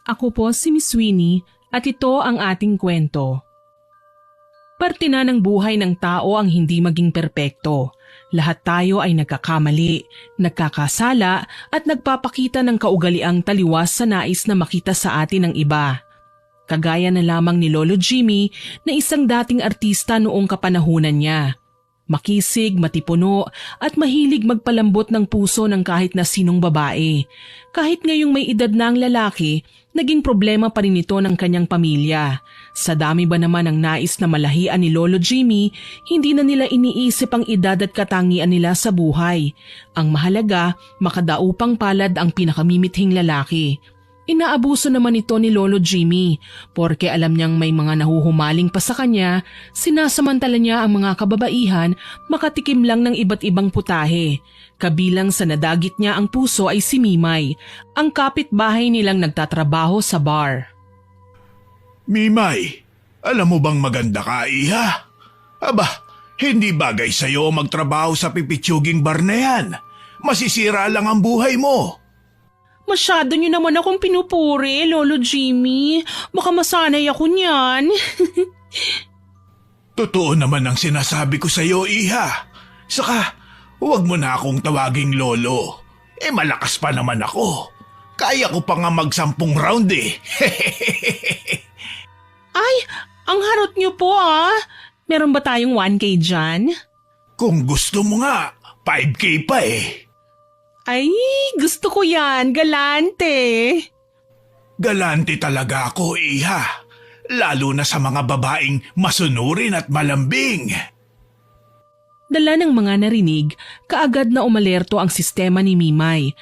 Ako po si Miss Winnie at ito ang ating kwento. Parte na ng buhay ng tao ang hindi maging perpekto. Lahat tayo ay nagkakamali, nagkakasala at nagpapakita ng kaugaliang taliwas sa nais na makita sa atin ng iba. Kagaya na lamang ni Lolo Jimmy na isang dating artista noong kapanahunan niya. Makisig, matipuno at mahilig magpalambot ng puso ng kahit na sinong babae. Kahit ngayong may edad na ang lalaki, naging problema pa rin ito ng kanyang pamilya. Sa dami ba naman ang nais na malahian ni Lolo Jimmy, hindi na nila iniisip ang edad at katangian nila sa buhay. Ang mahalaga, makadaupang palad ang pinakamimithing lalaki. Inaabuso naman ito ni Lolo Jimmy, porke alam niyang may mga nahuhumaling pa sa kanya, sinasamantala niya ang mga kababaihan makatikim lang ng iba't ibang putahe. Kabilang sa nadagit niya ang puso ay si Mimay, ang kapitbahay nilang nagtatrabaho sa bar. Mimay, alam mo bang maganda ka, iha? Aba, hindi bagay sa'yo magtrabaho sa pipitsuging bar na yan. Masisira lang ang buhay mo. Masyado niyo naman akong pinupuri, Lolo Jimmy. Baka masanay ako niyan. Totoo naman ang sinasabi ko sa'yo, iha. Saka, huwag mo na akong tawaging lolo. Malakas pa naman ako. Kaya ko pa nga mag-10 round eh. Ay, ang harot niyo po ah. Meron ba tayong 1K dyan? Kung gusto mo nga, 5K pa eh. Ay, gusto ko yan. Galante. Galante talaga ako, iha. Lalo na sa mga babaeng masunurin at malambing. Dala ng mga narinig, kaagad na umalerto ang sistema ni Mimay.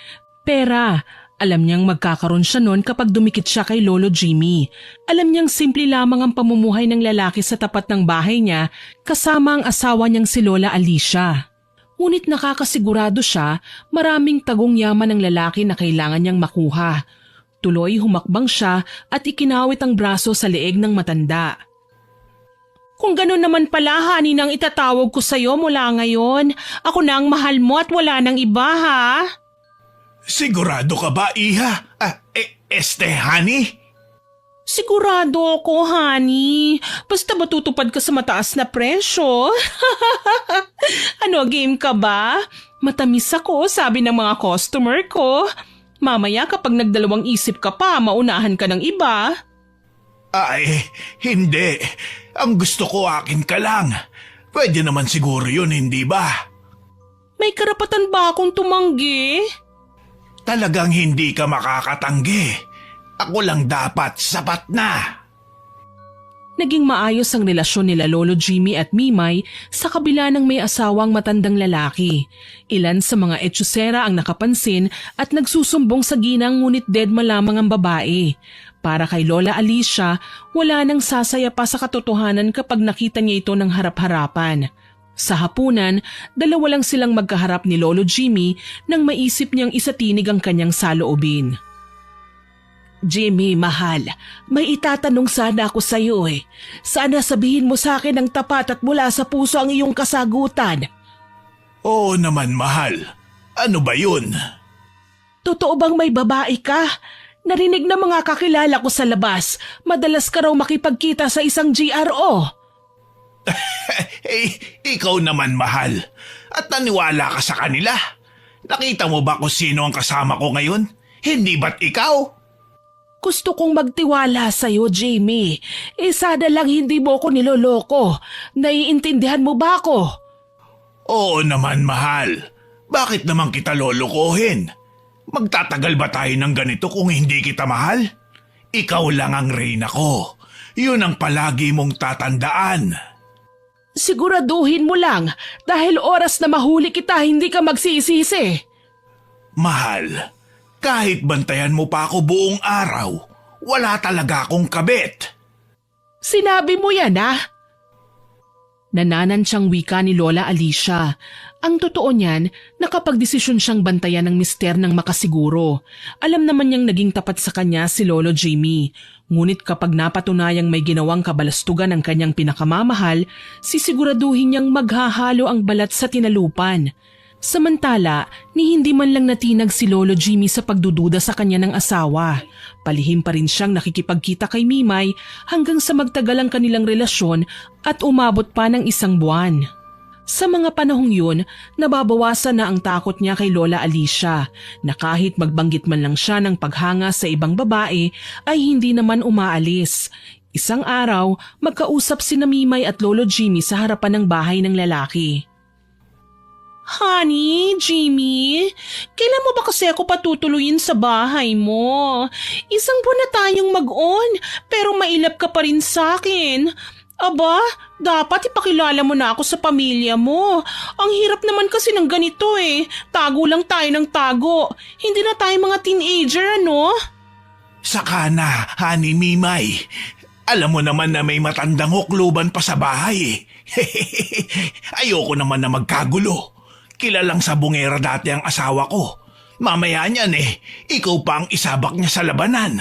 Pera, alam niyang magkakaroon siya noon kapag dumikit siya kay Lolo Jimmy. Alam niyang simple lamang ang pamumuhay ng lalaki sa tapat ng bahay niya kasama ang asawa niyang si Lola Alicia. Ngunit nakakasigurado siya maraming tagong yaman ng lalaki na kailangan niyang makuha. Tuloy humakbang siya at ikinawit ang braso sa leeg ng matanda. Kung gano'n naman pala, hanin ang itatawag ko sa'yo mula ngayon. Ako na ang mahal mo at wala nang iba, ha? Sigurado ka ba, iha? Honey? Sigurado ako, honey. Basta matutupad ka sa mataas na presyo. Ano, game ka ba? Matamis ako, sabi ng mga customer ko. Mamaya kapag nagdalawang isip ka pa, maunahan ka ng iba. Ay, hindi. Ang gusto ko akin ka lang. Pwede naman siguro yun, hindi ba? May karapatan ba akong tumanggi? Talagang hindi ka makakatanggi. Ako lang dapat sapat na. Naging maayos ang relasyon nila Lolo Jimmy at Mimay sa kabila ng may asawang matandang lalaki. Ilan sa mga etsyosera ang nakapansin at nagsusumbong sa ginang ngunit deadma lamang ang babae. Para kay Lola Alicia, wala nang sasaya pa sa katotohanan kapag nakita niya ito ng harap-harapan. Sa hapunan, dalawa lang silang magkaharap ni Lolo Jimmy nang maisip niyang isatinig ang kanyang saloobin. Jimmy, mahal, may itatanong sana ako sa iyo eh. Sana sabihin mo sa akin ng tapat at mula sa puso ang iyong kasagutan. Oo naman, mahal. Ano ba yun? Totoo bang may babae ka? Narinig na mga kakilala ko sa labas. Madalas ka raw makipagkita sa isang GRO. Ikaw naman, mahal. At naniwala ka sa kanila. Nakita mo ba kung sino ang kasama ko ngayon? Hindi ba't ikaw? Gusto kong magtiwala sa'yo, Jamie. Sana lang hindi mo ko niloloko. Naiintindihan mo ba ako? Oo naman, mahal. Bakit naman kita lolokohin? Magtatagal ba tayo ng ganito kung hindi kita mahal? Ikaw lang ang reyna ko. Yun ang palagi mong tatandaan. Siguraduhin mo lang dahil oras na mahuli kita hindi ka magsisisi. Mahal, kahit bantayan mo pa ako buong araw, wala talaga akong kabit. Sinabi mo yan, ah? Nananansyang wika ni Lola Alicia. Ang totoo niyan, nakapagdesisyon siyang bantayan ng mister ng makasiguro. Alam naman niyang naging tapat sa kanya si Lolo Jimmy. Ngunit kapag napatunayang may ginawang kabalastugan ng kanyang pinakamamahal, sisiguraduhin niyang maghahalo ang balat sa tinalupan. Samantala, ni hindi man lang natinag si Lolo Jimmy sa pagdududa sa kanya ng asawa. Palihim pa rin siyang nakikipagkita kay Mimay hanggang sa magtagal ang kanilang relasyon at umabot pa ng 1 buwan. Sa mga panahong yun, nababawasan na ang takot niya kay Lola Alicia na kahit magbanggit man lang siya ng paghanga sa ibang babae ay hindi naman umaalis. Isang araw, magkausap sina Mimay at Lolo Jimmy sa harapan ng bahay ng lalaki. Honey, Jimmy, kailan mo ba kasi ako patutuloyin sa bahay mo? 1 buwan na tayong mag-on, pero mailap ka pa rin sa akin. Aba, dapat ipakilala mo na ako sa pamilya mo. Ang hirap naman kasi ng ganito eh. Tago lang tayo ng tago. Hindi na tayo mga teenager, ano? Saka na, Honey Mimay. Alam mo naman na may matandang hukluban pa sa bahay eh. Ayoko naman na magkagulo. Kilalang sabungera dati ang asawa ko. Mamaya niyan eh, ikaw pa ang isabak niya sa labanan.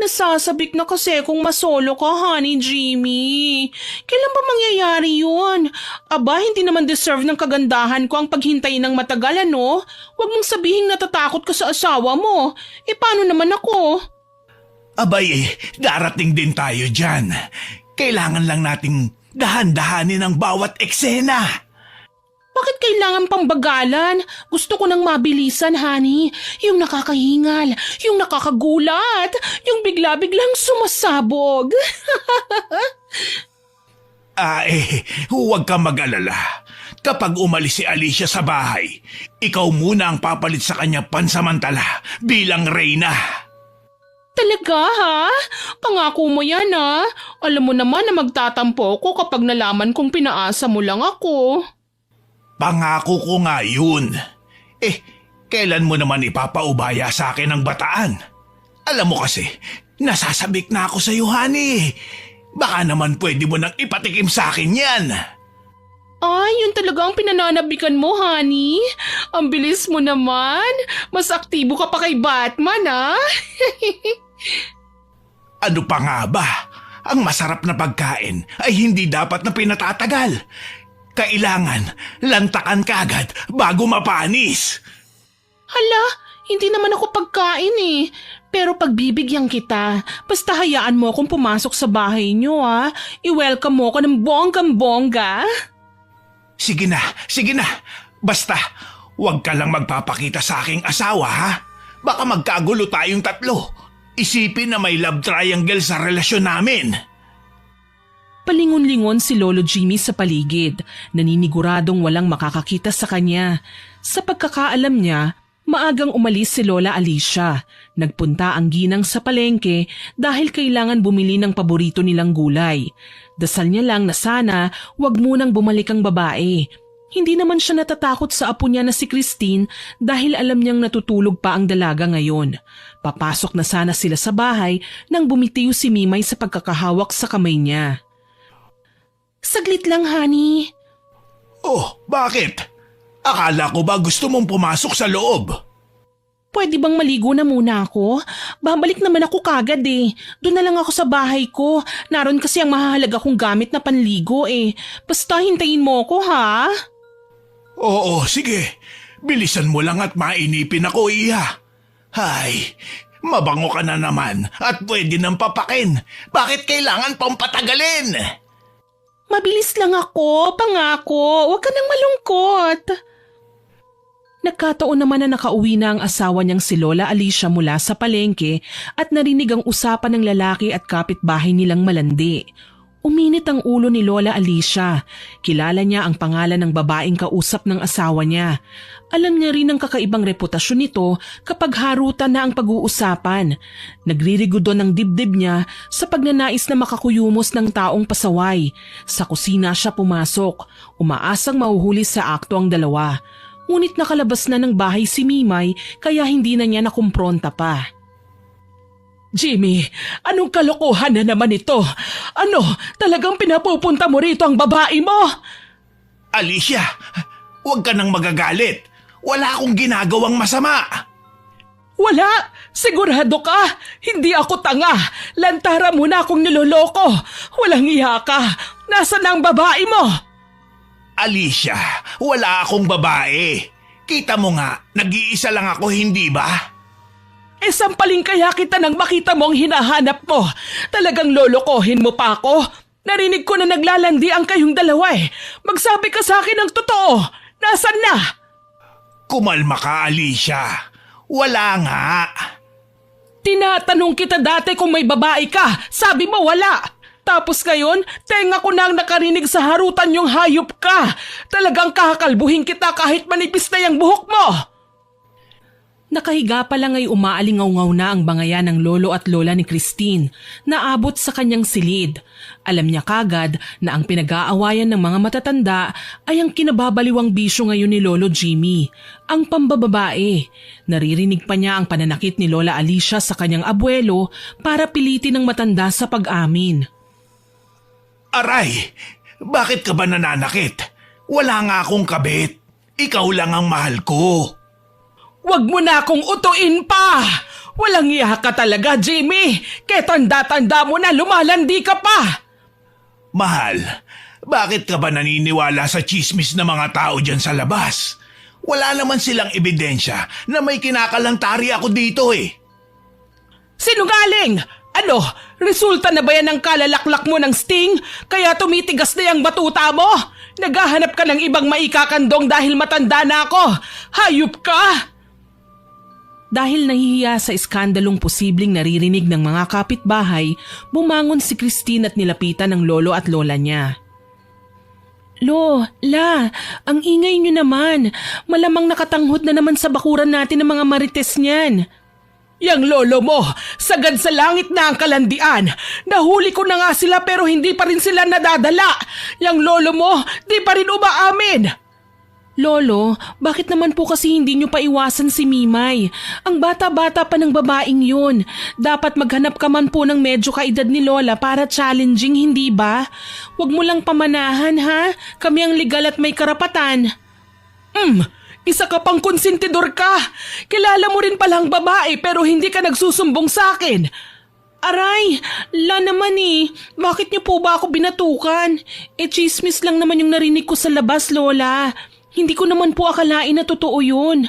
Nasasabik na kasi kung masolo ka, Honey Jimmy. Kailan ba mangyayari yun? Aba, hindi naman deserve ng kagandahan ko ang paghintay ng matagal, ano? Huwag mong sabihing natatakot ka sa asawa mo. E paano naman ako? Abay eh, darating din tayo dyan. Kailangan lang nating dahan-dahanin ang bawat eksena. Bakit kailangan pang bagalan? Gusto ko nang mabilisan, honey. Yung nakakahingal, yung nakakagulat, yung bigla-biglang sumasabog. Huwag ka mag-alala. Kapag umalis si Alicia sa bahay, ikaw muna ang papalit sa kanya pansamantala bilang reyna. Talaga ha? Pangako mo yan ha? Alam mo naman na magtatampo ko kapag nalaman kong pinaasa mo lang ako. Pangako ko nga yun. Kailan mo naman ipapaubaya sa akin ang bataan? Alam mo kasi, nasasabik na ako sa iyo, honey. Baka naman pwede mo nang ipatikim sa akin yan. Ay, yun talaga ang pinananabikan mo, honey. Ang bilis mo naman. Mas aktibo ka pa kay Batman, ha? Ano pa nga ba? Ang masarap na pagkain ay hindi dapat na pinatatagal. Kailangan lantakan kagad bago mapanis. Hala, hindi naman ako pagkain eh. Pero pagbibigyan kita, basta hayaan mo akong pumasok sa bahay niyo ha. I-welcome mo ako ng bonggang-bongga. Sige na. Basta, huwag ka lang magpapakita sa aking asawa ha. Baka magkagulo tayong tatlo. Isipin na may love triangle sa relasyon namin. Palingon-lingon si Lolo Jimmy sa paligid, naniniguradong walang makakakita sa kanya. Sa pagkakaalam niya, maagang umalis si Lola Alicia. Nagpunta ang ginang sa palengke dahil kailangan bumili ng paborito nilang gulay. Dasal niya lang na sana wag munang bumalik ang babae. Hindi naman siya natatakot sa apo niya na si Christine dahil alam niyang natutulog pa ang dalaga ngayon. Papasok na sana sila sa bahay nang bumitiw si Mimay sa pagkakahawak sa kamay niya. Saglit lang, honey. Oh, bakit? Akala ko ba gusto mong pumasok sa loob? Pwede bang maligo na muna ako? Babalik naman ako kagad eh. Doon na lang ako sa bahay ko. Naroon kasi ang mahahalaga kong gamit na panligo eh. Basta hintayin mo ako ha? Oo, sige. Bilisan mo lang at mainipin ako, Iha. Hay, mabango ka na naman at pwede nang papakin. Bakit kailangan pang patagalin? Mabilis lang ako, pangako. Huwag ka nang malungkot. Nagkataon naman na nakauwi na ang asawa niyang si Lola Alicia mula sa palengke at narinig ang usapan ng lalaki at kapitbahay nilang malandi. Uminit ang ulo ni Lola Alicia. Kilala niya ang pangalan ng babaeng kausap ng asawa niya. Alam niya rin ang kakaibang reputasyon nito kapag harutan na ang pag-uusapan. Nagririgo doon ang dibdib niya sa pagnanais na makakuyumos ng taong pasaway. Sa kusina siya pumasok, umaasang mahuhuli sa akto ang dalawa. Ngunit nakalabas na ng bahay si Mimay kaya hindi na niya nakumpronta pa. Jimmy, anong kalokohan na naman ito? Ano, talagang pinapupunta mo rito ang babae mo? Alicia, huwag ka nang magagalit. Wala akong ginagawang masama. Wala! Sigurado ka! Hindi ako tanga! Lantara mo na akong niloloko! Walang iya ka! Nasaan ang babae mo? Alicia, wala akong babae. Kita mo nga, nag-iisa lang ako, hindi ba? Sampaling kaya kita nang makita mo ang hinahanap mo. Talagang lolokohin mo pa ako. Narinig ko na naglalandi ang kayong dalawa eh. Magsabi ka sa akin ng totoo. Nasaan na? Kumalma ka, Alicia. Wala nga. Tinatanong kita dati kung may babae ka. Sabi mo wala. Tapos ngayon, tenga ko na ang nakarinig sa harutan yung hayop ka. Talagang kakakalbuhin kita kahit manipis na yung buhok mo. Nakahiga pa lang ay umaalingaw-ngaw na ang bangayan ng lolo at lola ni Christine na abot sa kanyang silid. Alam niya kagad na ang pinag-aawayan ng mga matatanda ay ang kinababaliwang bisyo ngayon ni Lolo Jimmy, ang pambababae. Naririnig pa niya ang pananakit ni Lola Alicia sa kanyang abuelo para pilitin ng matanda sa pag-amin. Aray, bakit ka ba nananakit? Wala nga akong kabit. Ikaw lang ang mahal ko. Huwag mo na akong utuin pa! Walang iya ka talaga, Jimmy! Kaya tanda-tanda mo na lumalandi ka pa! Mahal, bakit ka ba naniniwala sa chismis ng mga tao dyan sa labas? Wala naman silang ebidensya na may kinakalantari ako dito eh. Sinungaling! Ano? Resulta na ba yan ng kalalaklak mo ng sting? Kaya tumitigas na yung batuta mo? Naghahanap ka ng ibang maikakandong dahil matanda na ako? Hayop ka! Dahil nahihiya sa iskandalong posibleng naririnig ng mga kapitbahay, bumangon si Christine at nilapitan ng lolo at lola niya. La, ang ingay niyo naman. Malamang nakatanghod na naman sa bakuran natin ng mga marites niyan. Yang lolo mo, sagad sa langit na ang kalandian. Nahuli ko na nga sila pero hindi pa rin sila nadadala. Yang lolo mo, di pa rin umaamin. Lolo, bakit naman po kasi hindi niyo paiwasan si Mimay? Ang bata-bata pa ng babaeng yun. Dapat maghanap ka man po ng medyo kaedad ni Lola para challenging, hindi ba? Huwag mo lang pamanahan ha? Kami ang legal at may karapatan. Isa ka pang konsentidor ka. Kilala mo rin palang babae pero hindi ka nagsusumbong sa akin. Aray, la naman eh. Bakit niyo po ba ako binatukan? Chismis lang naman yung narinig ko sa labas, Lola. Hindi ko naman po akalain na totoo yun.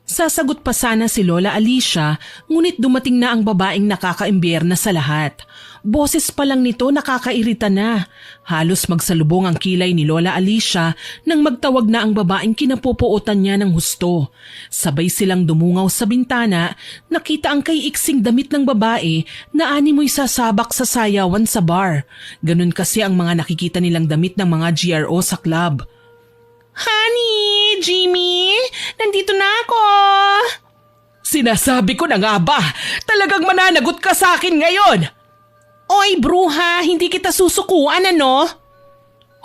Sasagot pa sana si Lola Alicia, ngunit dumating na ang babaeng nakakaimbyerna sa lahat. Boses pa lang nito nakakairita na. Halos magsalubong ang kilay ni Lola Alicia nang magtawag na ang babaeng kinapupuotan niya ng husto. Sabay silang dumungaw sa bintana, nakita ang kay-iksing damit ng babae na animoy sasabak sa sayawan sa bar. Ganun kasi ang mga nakikita nilang damit ng mga GRO sa club. Honey, Jimmy, nandito na ako. Sinasabi ko na nga ba, talagang mananagot ka sa akin ngayon. Oy, bruha, hindi kita susukuan ano?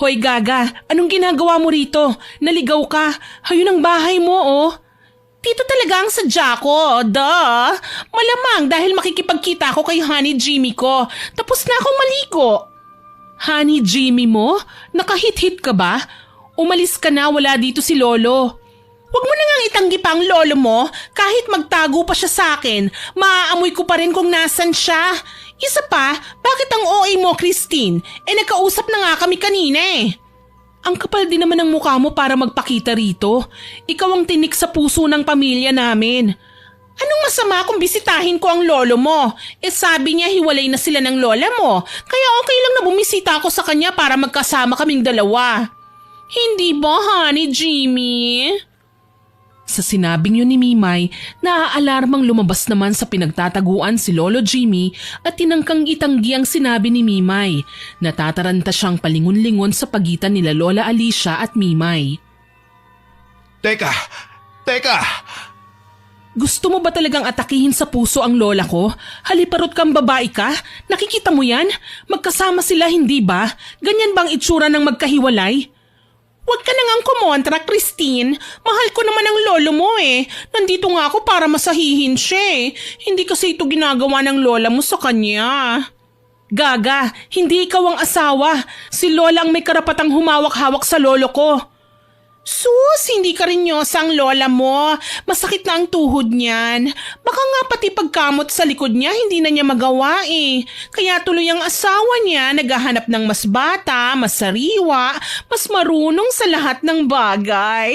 Hoy Gaga, anong ginagawa mo rito? Naligaw ka, hayun ang bahay mo oh. Dito talaga ang sadya ko, duh. Malamang dahil makikipagkita ako kay Honey Jimmy ko, tapos na akong maligo. Honey Jimmy mo? Nakahit-hit ka ba? Umalis ka na, wala dito si Lolo. Huwag mo na ngang itanggi pa ang lolo mo. Kahit magtago pa siya sa akin, maaamoy ko pa rin kung nasan siya. Isa pa, bakit ang OA mo, Christine? Nagkausap na nga kami kanina eh. Ang kapal din naman ng mukha mo para magpakita rito. Ikaw ang tinik sa puso ng pamilya namin. Anong masama kung bisitahin ko ang lolo mo? Sabi niya hiwalay na sila ng lola mo. Kaya okay lang na bumisita ako sa kanya para magkasama kaming dalawa. Hindi ba, Honey Jimmy? Sa sinabing yun ni Mimay, naaalarmang lumabas naman sa pinagtataguan si Lolo Jimmy at tinangkang itanggi ang sinabi ni Mimay. Natataranta siyang palingon-lingon sa pagitan nila Lola Alicia at Mimay. Teka! Gusto mo ba talagang atakihin sa puso ang lola ko? Haliparot kang babae ka? Nakikita mo yan? Magkasama sila, hindi ba? Ganyan bang itsura ng magkahiwalay? Huwag ka na ngang kumontra, Christine. Mahal ko naman ang lolo mo eh. Nandito nga ako para masahihin siya eh. Hindi kasi ito ginagawa ng lola mo sa kanya. Gaga, hindi ikaw ang asawa. Si lola ang may karapatang humawak-hawak sa lolo ko. Sus, hindi karinyosa ang lola mo. Masakit na ang tuhod niyan. Baka nga pati pagkamot sa likod niya hindi na niya magawa eh. Kaya tuloy ang asawa niya naghahanap ng mas bata, mas sariwa, mas marunong sa lahat ng bagay.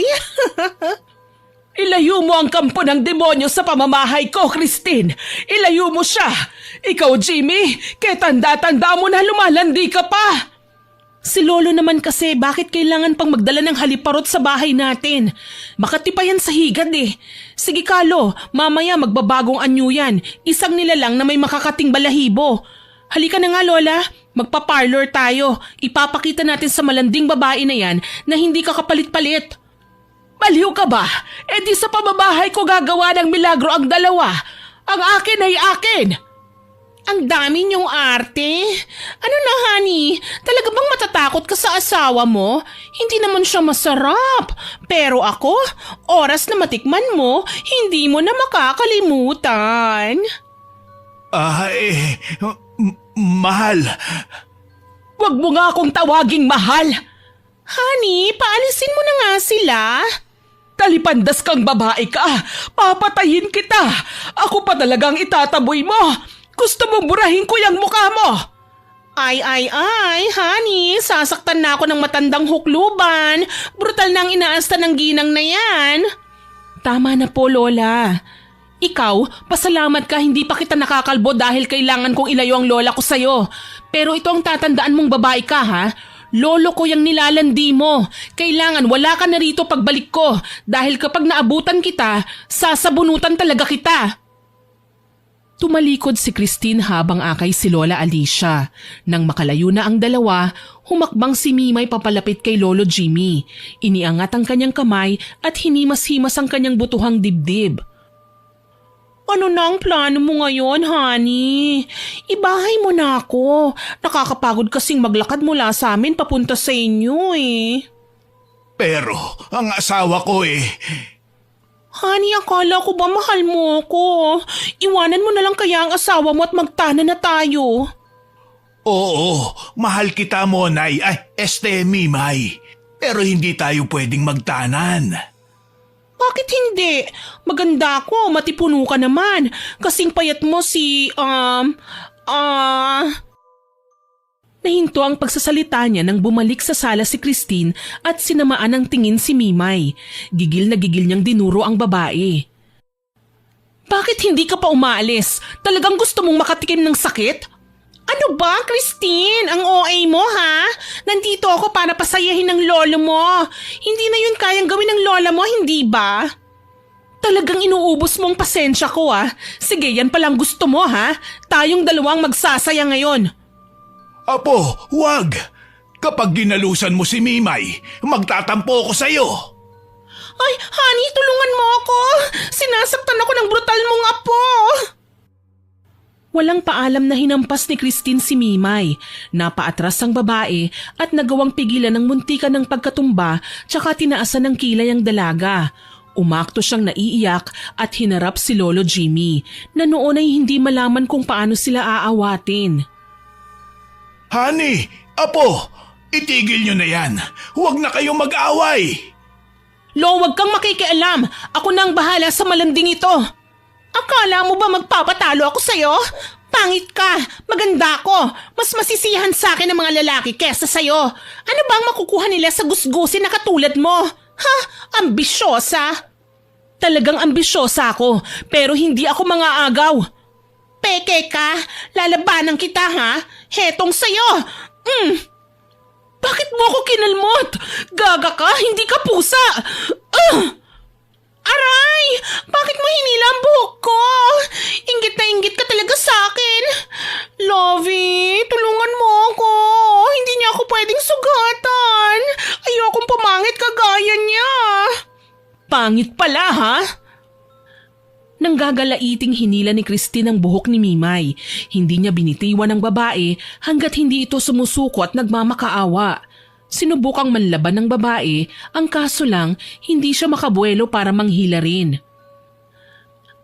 Ilayo mo ang kampo ng demonyo sa pamamahay ko, Christine. Ilayo mo siya. Ikaw, Jimmy, kaya tanda-tanda mo na lumalandi ka pa. Si Lolo naman kasi bakit kailangan pang magdala ng haliparot sa bahay natin? Makati pa yan sa higad eh. Sige Kalo, mamaya magbabagong anyo yan. Isang nila lang na may makakating balahibo. Halika na nga Lola, magpa-parlor tayo. Ipapakita natin sa malanding babae na yan na hindi ka kapalit-palit. Baliw ka ba? E di sa pamabahay ko gagawa ng milagro ang dalawa. Ang akin ay akin. Ang dami niyong arte. Ano na, honey? Talaga bang matatakot ka sa asawa mo? Hindi naman siya masarap. Pero ako, oras na matikman mo, hindi mo na makakalimutan. Mahal. Huwag mo nga akong tawaging mahal. Honey, paalisin mo na nga sila. Talipandas kang babae ka. Papatayin kita. Ako pa talagang itataboy mo. Gusto mong burahin ko yung mukha mo! Ay, honey, sasaktan na ako ng matandang hukluban. Brutal na ang inaasta ng ginang na yan. Tama na po, Lola. Ikaw, pasalamat ka hindi pa kita nakakalbo dahil kailangan kong ilayo ang lola ko sa'yo. Pero ito ang tatandaan mong babae ka, ha? Lolo ko yung nilalandi mo. Kailangan wala ka na rito pagbalik ko dahil kapag naabutan kita, sasabunutan talaga kita. Tumalikod si Christine habang akay si Lola Alicia. Nang makalayo na ang dalawa, humakbang si Mimay papalapit kay Lolo Jimmy. Iniangat ang kanyang kamay at hinimas-himas ang kanyang butuhang dibdib. Ano na ang plano mo ngayon, honey? Ibahay mo na ako. Nakakapagod kasing maglakad mula sa amin papunta sa inyo eh. Pero ang asawa ko Honey, akala ko ba mahal mo ko? Iwanan mo na lang kaya ang asawa mo at magtana na tayo. Oo, mahal kita Monay. Mimay. Pero hindi tayo pwedeng magtanan. Bakit hindi? Maganda ako, matipuno ka naman. Kasing payat mo Nahinto ang pagsasalita niya nang bumalik sa sala si Christine at sinamaan ng tingin si Mimay. Gigil na gigil niyang dinuro ang babae. Bakit hindi ka pa umaalis? Talagang gusto mong makatikim ng sakit? Ano ba, Christine? Ang OA mo, ha? Nandito ako para pasayahin ng lolo mo. Hindi na yun kayang gawin ng lola mo, hindi ba? Talagang inuubos mo ang pasensya ko, ha? Sige, yan palang gusto mo, ha? Tayong dalawang magsasaya ngayon. Apo, wag! Kapag ginalusan mo si Mimay, magtatampo ko sa'yo. Ay, honey, tulungan mo ako! Sinasaktan ako ng brutal mong apo! Walang paalam na hinampas ni Christine si Mimay. Napaatras ang babae at nagawang pigilan ng muntikan ng pagkatumba tsaka tinaasan ng kilay ang dalaga. Umakto siyang naiiyak at hinarap si Lolo Jimmy na noon ay hindi malaman kung paano sila aawatin. Honey, apo, itigil nyo na yan. Huwag na kayong mag-away. Lo, wag kang makikialam. Ako na ang bahala sa malanding ito. Akala mo ba magpapatalo ako sa'yo? Pangit ka. Maganda ako. Mas masisiyahan sa akin ang mga lalaki kesa sa'yo. Ano ba ang makukuha nila sa gusgusin na katulad mo? Ha? Ambisyosa? Talagang ambisyosa ako, pero hindi ako mga agaw. Peke ka? Lalabanan kita, ha? Hetong sa'yo. Bakit mo ako kinalmot? Gaga ka? Hindi ka pusa. Aray! Bakit mo hinila ang buhok ko? Inggit na inggit ka talaga sa akin. Lovey, tulungan mo ako. Hindi niya ako pwedeng sugatan. Ayokong pumangit kagaya niya. Pangit pala, ha? Nanggagalaiting hinila ni Christine ang buhok ni Mimay. Hindi niya binitiwan ng babae hanggat hindi ito sumusuko at nagmamakaawa. Sinubukang manlaban ng babae, ang kaso lang hindi siya makabuelo para manghila rin.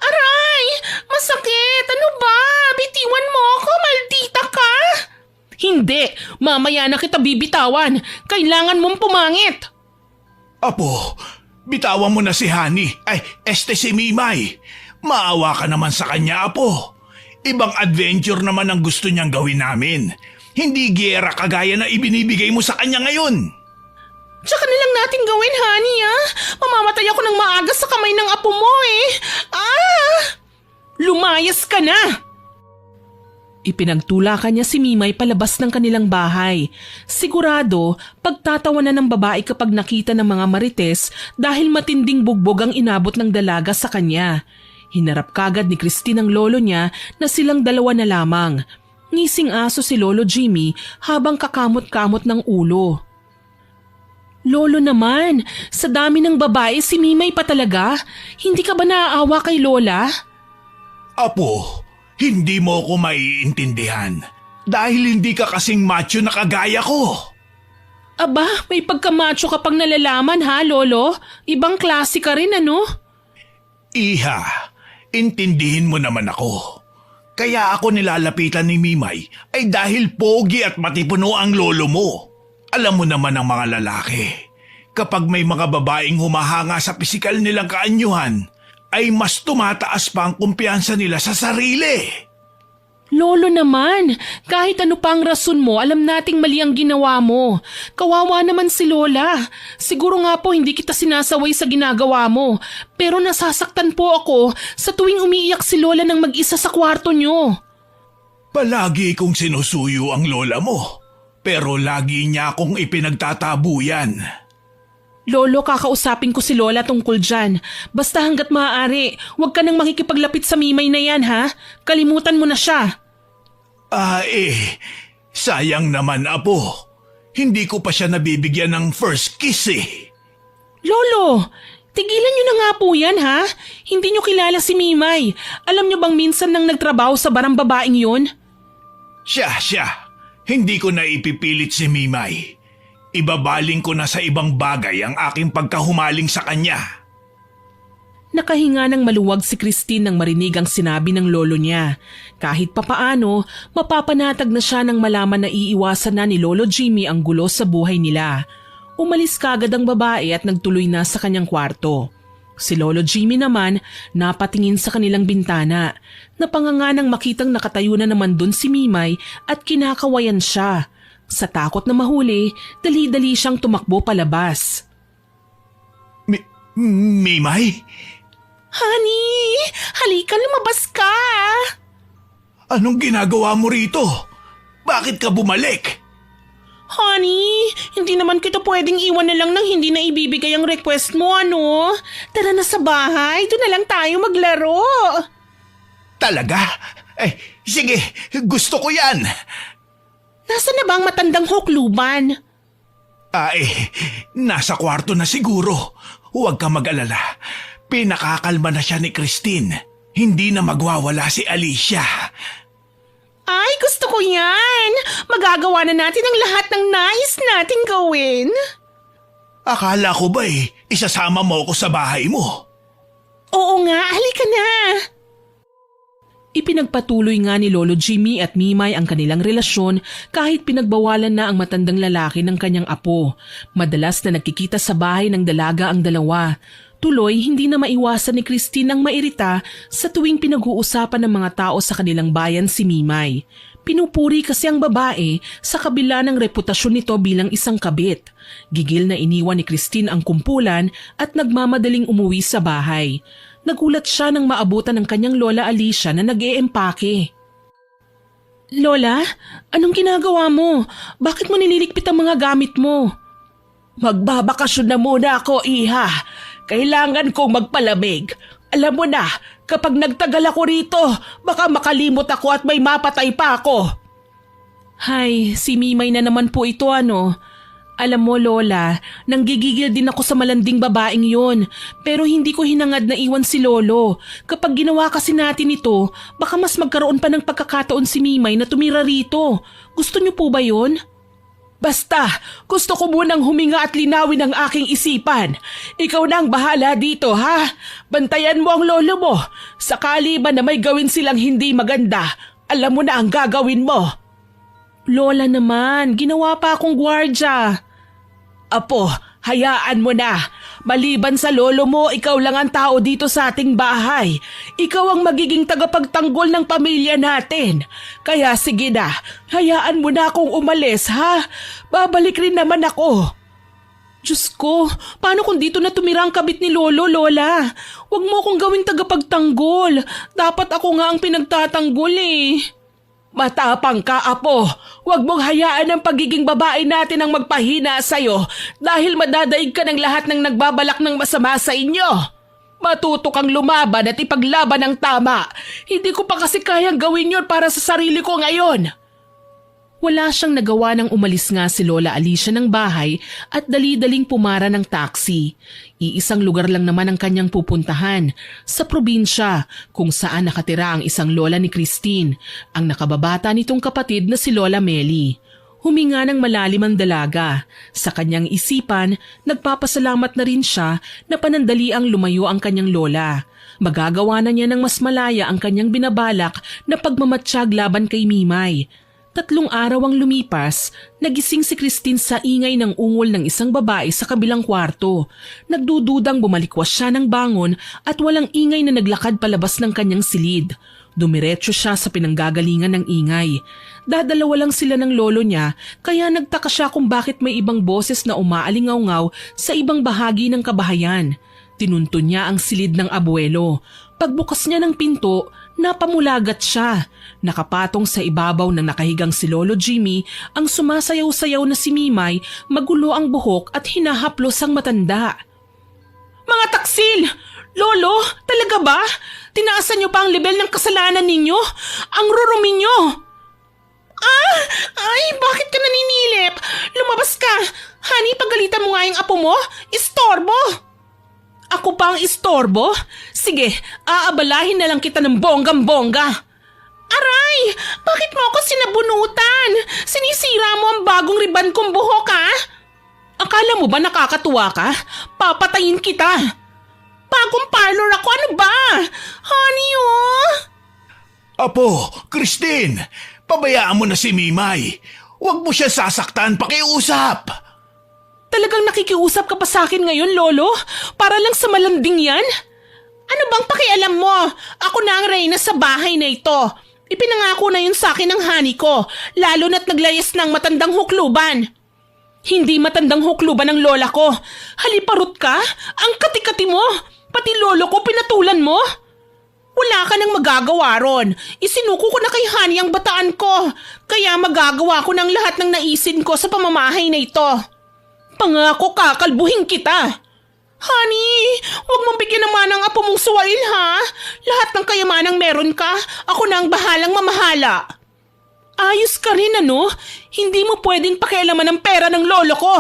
Aray! Masakit! Ano ba? Bitiwan mo ako, maldita ka! Hindi! Mamaya na kita bibitawan! Kailangan mong pumangit! Apo, bitawan mo na si Hani. Si Mimay. Maawa ka naman sa kanya, Apo. Ibang adventure naman ang gusto niyang gawin namin. Hindi giyera kagaya na ibinibigay mo sa kanya ngayon. Tsaka na lang natin gawin, honey, ah. Mamamatay ako ng maaga sa kamay ng apo mo, eh. Lumayas ka na! Ipinagtulakan niya si Mimay palabas ng kanilang bahay. Sigurado, pagtatawanan ng babae kapag nakita ng mga marites dahil matinding bugbog ang inabot ng dalaga sa kanya. Hinarap kagad ni Christine ang lolo niya na silang dalawa na lamang. Ngising aso si Lolo Jimmy habang kakamot-kamot ng ulo. Lolo naman, sa dami ng babae si Mimay pa talaga. Hindi ka ba naaawa kay Lola? Apo, hindi mo ko maiintindihan dahil hindi ka kasing macho na kagaya ko. Aba, may pagkamacho ka pang nalalaman ha, Lolo? Ibang klase ka rin, ano? Iha, intindihin mo naman ako. Kaya ako nilalapitan ni Mimay ay dahil pogi at matipuno ang lolo mo. Alam mo naman ang mga lalaki, kapag may mga babaeng humahanga sa pisikal nilang kaanyuhan, ay mas tumataas pa ang kumpiyansa nila sa sarili. Lolo naman, kahit ano pa ang rason mo, alam nating mali ang ginawa mo. Kawawa naman si Lola. Siguro nga po hindi kita sinasaway sa ginagawa mo. Pero nasasaktan po ako sa tuwing umiiyak si Lola ng mag-isa sa kwarto niyo. Palagi kong sinusuyo ang lola mo, pero lagi niya akong ipinagtatabuyan. Lolo, kakausapin ko si Lola tungkol dyan. Basta hanggat maaari, huwag ka nang makikipaglapit sa Mimay na yan, ha? Kalimutan mo na siya. Sayang naman, Apo. Hindi ko pa siya nabibigyan ng first kiss eh. Lolo, tigilan niyo na nga po yan, ha? Hindi niyo kilala si Mimay. Alam niyo bang minsan nang nagtrabaho sa barang babaeng yun? Siya. Hindi ko na ipipilit si Mimay. Ibabaling ko na sa ibang bagay ang aking pagkahumaling sa kanya. Nakahinga ng maluwag si Christine nang marinig ang sinabi ng lolo niya. Kahit papaano, mapapanatag na siya nang malaman na iiwasan na ni Lolo Jimmy ang gulo sa buhay nila. Umalis kagad ang babae at nagtuloy na sa kanyang kwarto. Si Lolo Jimmy naman napatingin sa kanilang bintana. Napanganga nang makitang nakatayo na naman dun si Mimay at kinakawayan siya. Sa takot na mahuli, dali-dali siyang tumakbo palabas. Mimay? Honey, halika, lumabas ka! Anong ginagawa mo rito? Bakit ka bumalik? Honey, hindi naman kita pwedeng iwan na lang nang hindi na ibibigay ang request mo, ano? Tara na sa bahay, doon na lang tayo maglaro. Talaga? Sige, gusto ko yan. Nasaan na ba ang matandang hukluban? Nasa kwarto na siguro. Huwag ka mag-alala. Pinakakalma na siya ni Christine. Hindi na magwawala si Alicia. Ay, gusto ko yan! Magagawa na natin ang lahat ng nais nating gawin. Akala ko ba isasama mo ako sa bahay mo? Oo nga, halika na! Ipinagpatuloy nga ni Lolo Jimmy at Mimay ang kanilang relasyon kahit pinagbawalan na ang matandang lalaki ng kanyang apo. Madalas na nagkikita sa bahay ng dalaga ang dalawa. Tuloy, hindi na maiwasan ni Christine ang mairita sa tuwing pinag-uusapan ng mga tao sa kanilang bayan si Mimay. Pinupuri kasi ang babae sa kabila ng reputasyon nito bilang isang kabit. Gigil na iniwan ni Christine ang kumpulan at nagmamadaling umuwi sa bahay. Nagulat siya nang maabutan ng kanyang lola Alicia na nag-eempake. Lola, anong ginagawa mo? Bakit mo nililigpit ang mga gamit mo? Magbabakasyon na muna ako, iha. Kailangan kong magpalamig. Alam mo na, kapag nagtagal ako rito, baka makalimot ako at may mapatay pa ako. Hay, si Mimay na naman po ito, ano? Alam mo, Lola, nanggigigil din ako sa malanding babaeng yon. Pero hindi ko hinangad na iwan si Lolo. Kapag ginawa kasi natin ito, baka mas magkaroon pa ng pagkakataon si Mimay na tumira rito. Gusto niyo po ba yon? Basta, gusto ko munang huminga at linawin ang aking isipan. Ikaw na ang bahala dito, ha? Bantayan mo ang lolo mo. Sakali ba na may gawin silang hindi maganda, alam mo na ang gagawin mo. Lola naman, ginawa pa akong gwardya. Apo, Hayaan mo na. Maliban sa lolo mo, ikaw lang ang tao dito sa ating bahay. Ikaw ang magiging tagapagtanggol ng pamilya natin. Kaya sige na, hayaan mo na akong umalis, ha? Babalik rin naman ako. Diyos ko, paano kung dito na tumira ang kabit ni Lolo, Lola? Huwag mo akong gawing tagapagtanggol. Dapat ako nga ang pinagtatanggol eh. Matapang ka, Apo. Huwag mong hayaan ang pagiging babae natin ang magpahina sa'yo dahil madadaig ka ng lahat ng nagbabalak ng masama sa inyo. Matuto kang lumaban at ipaglaban ng tama. Hindi ko pa kasi kayang gawin yun para sa sarili ko ngayon. Wala siyang nagawa nang umalis nga si Lola Alicia ng bahay at dali-daling pumara ng taxi. Iisang lugar lang naman ang kanyang pupuntahan, sa probinsya kung saan nakatira ang isang lola ni Christine, ang nakababata nitong kapatid na si Lola Meli. Huminga ng malalim ang dalaga. Sa kanyang isipan, nagpapasalamat na rin siya na panandaliang lumayo ang kanyang lola. Magagawa na niya ng mas malaya ang kanyang binabalak na pagmamatsyag laban kay Mimay. 3 araw ang lumipas, nagising si Christine sa ingay ng ungol ng isang babae sa kabilang kwarto. Nagdududang bumalikwas siya ng bangon at walang ingay na naglakad palabas ng kanyang silid. Dumiretso siya sa pinanggagalingan ng ingay. Dadalawa lang sila ng lolo niya kaya nagtaka siya kung bakit may ibang boses na umaalingaw-ngaw sa ibang bahagi ng kabahayan. Tinuntun niya ang silid ng abuelo. Pagbukas niya ng pinto, napamulagat siya. Nakapatong sa ibabaw ng nakahigang si Lolo Jimmy ang sumasayaw-sayaw na si Mimay, magulo ang buhok at hinahaplos ang matanda. Mga taksil! Lolo, talaga ba? Tinaasan niyo pa ang level ng kasalanan ninyo? Ang rurumi niyo! Ay, bakit ka naninilip? Lumabas ka! Honey, pagalitan mo nga yung apo mo. Istorbo! Ako pa ang istorbo? Sige, aabalahin na lang kita ng bonggang-bongga. Aray! Bakit mo ako sinabunutan? Sinisira mo ang bagong riban kong buhok, ha? Akala mo ba nakakatuwa ka? Papatayin kita! Bagong parlor ako, ano ba? Honey, oh! Apo, Christine, pabayaan mo na si Mimay. Huwag mo siya sasaktan, pakiusap. Talagang nakikiusap ka pa sa akin ngayon, Lolo? Para lang sa malanding yan? Ano bang pakialam mo? Ako na ang reyna sa bahay na ito. Ipinangako na yun sa akin ng honey ko, lalo na't naglayas ng matandang hukluban. Hindi matandang hukluban ng lola ko. Haliparot ka? Ang kati-kati mo? Pati lolo ko pinatulan mo? Wala ka nang magagawa ron. Isinuko ko na kay honey ang bataan ko. Kaya magagawa ko ng lahat ng naisin ko sa pamamahay na ito. Pangako kakalbuhin kita. Honey, huwag mong bigyan naman ang apo mong suwail, ha? Lahat ng kayamanang meron ka, ako na ang bahalang mamahala. Ayos ka rin, ano? Hindi mo pwedeng pakialaman ang pera ng lolo ko.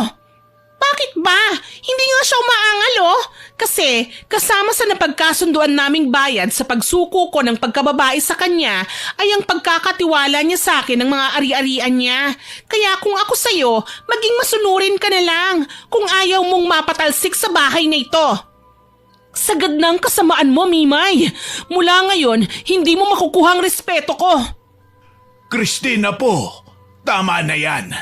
Bakit ba? Hindi nga siya umaangal, oh. Kasi kasama sa napagkasunduan naming bayad sa pagsuko ko ng pagkababae sa kanya ay ang pagkakatiwala niya sa akin ng mga ari-arian niya. Kaya kung ako sa'yo, maging masunurin ka na lang kung ayaw mong mapatalsik sa bahay na ito. Sagad na ang kasamaan mo, Mimay. Mula ngayon, hindi mo makukuhang respeto ko. Christina po, tama na yan.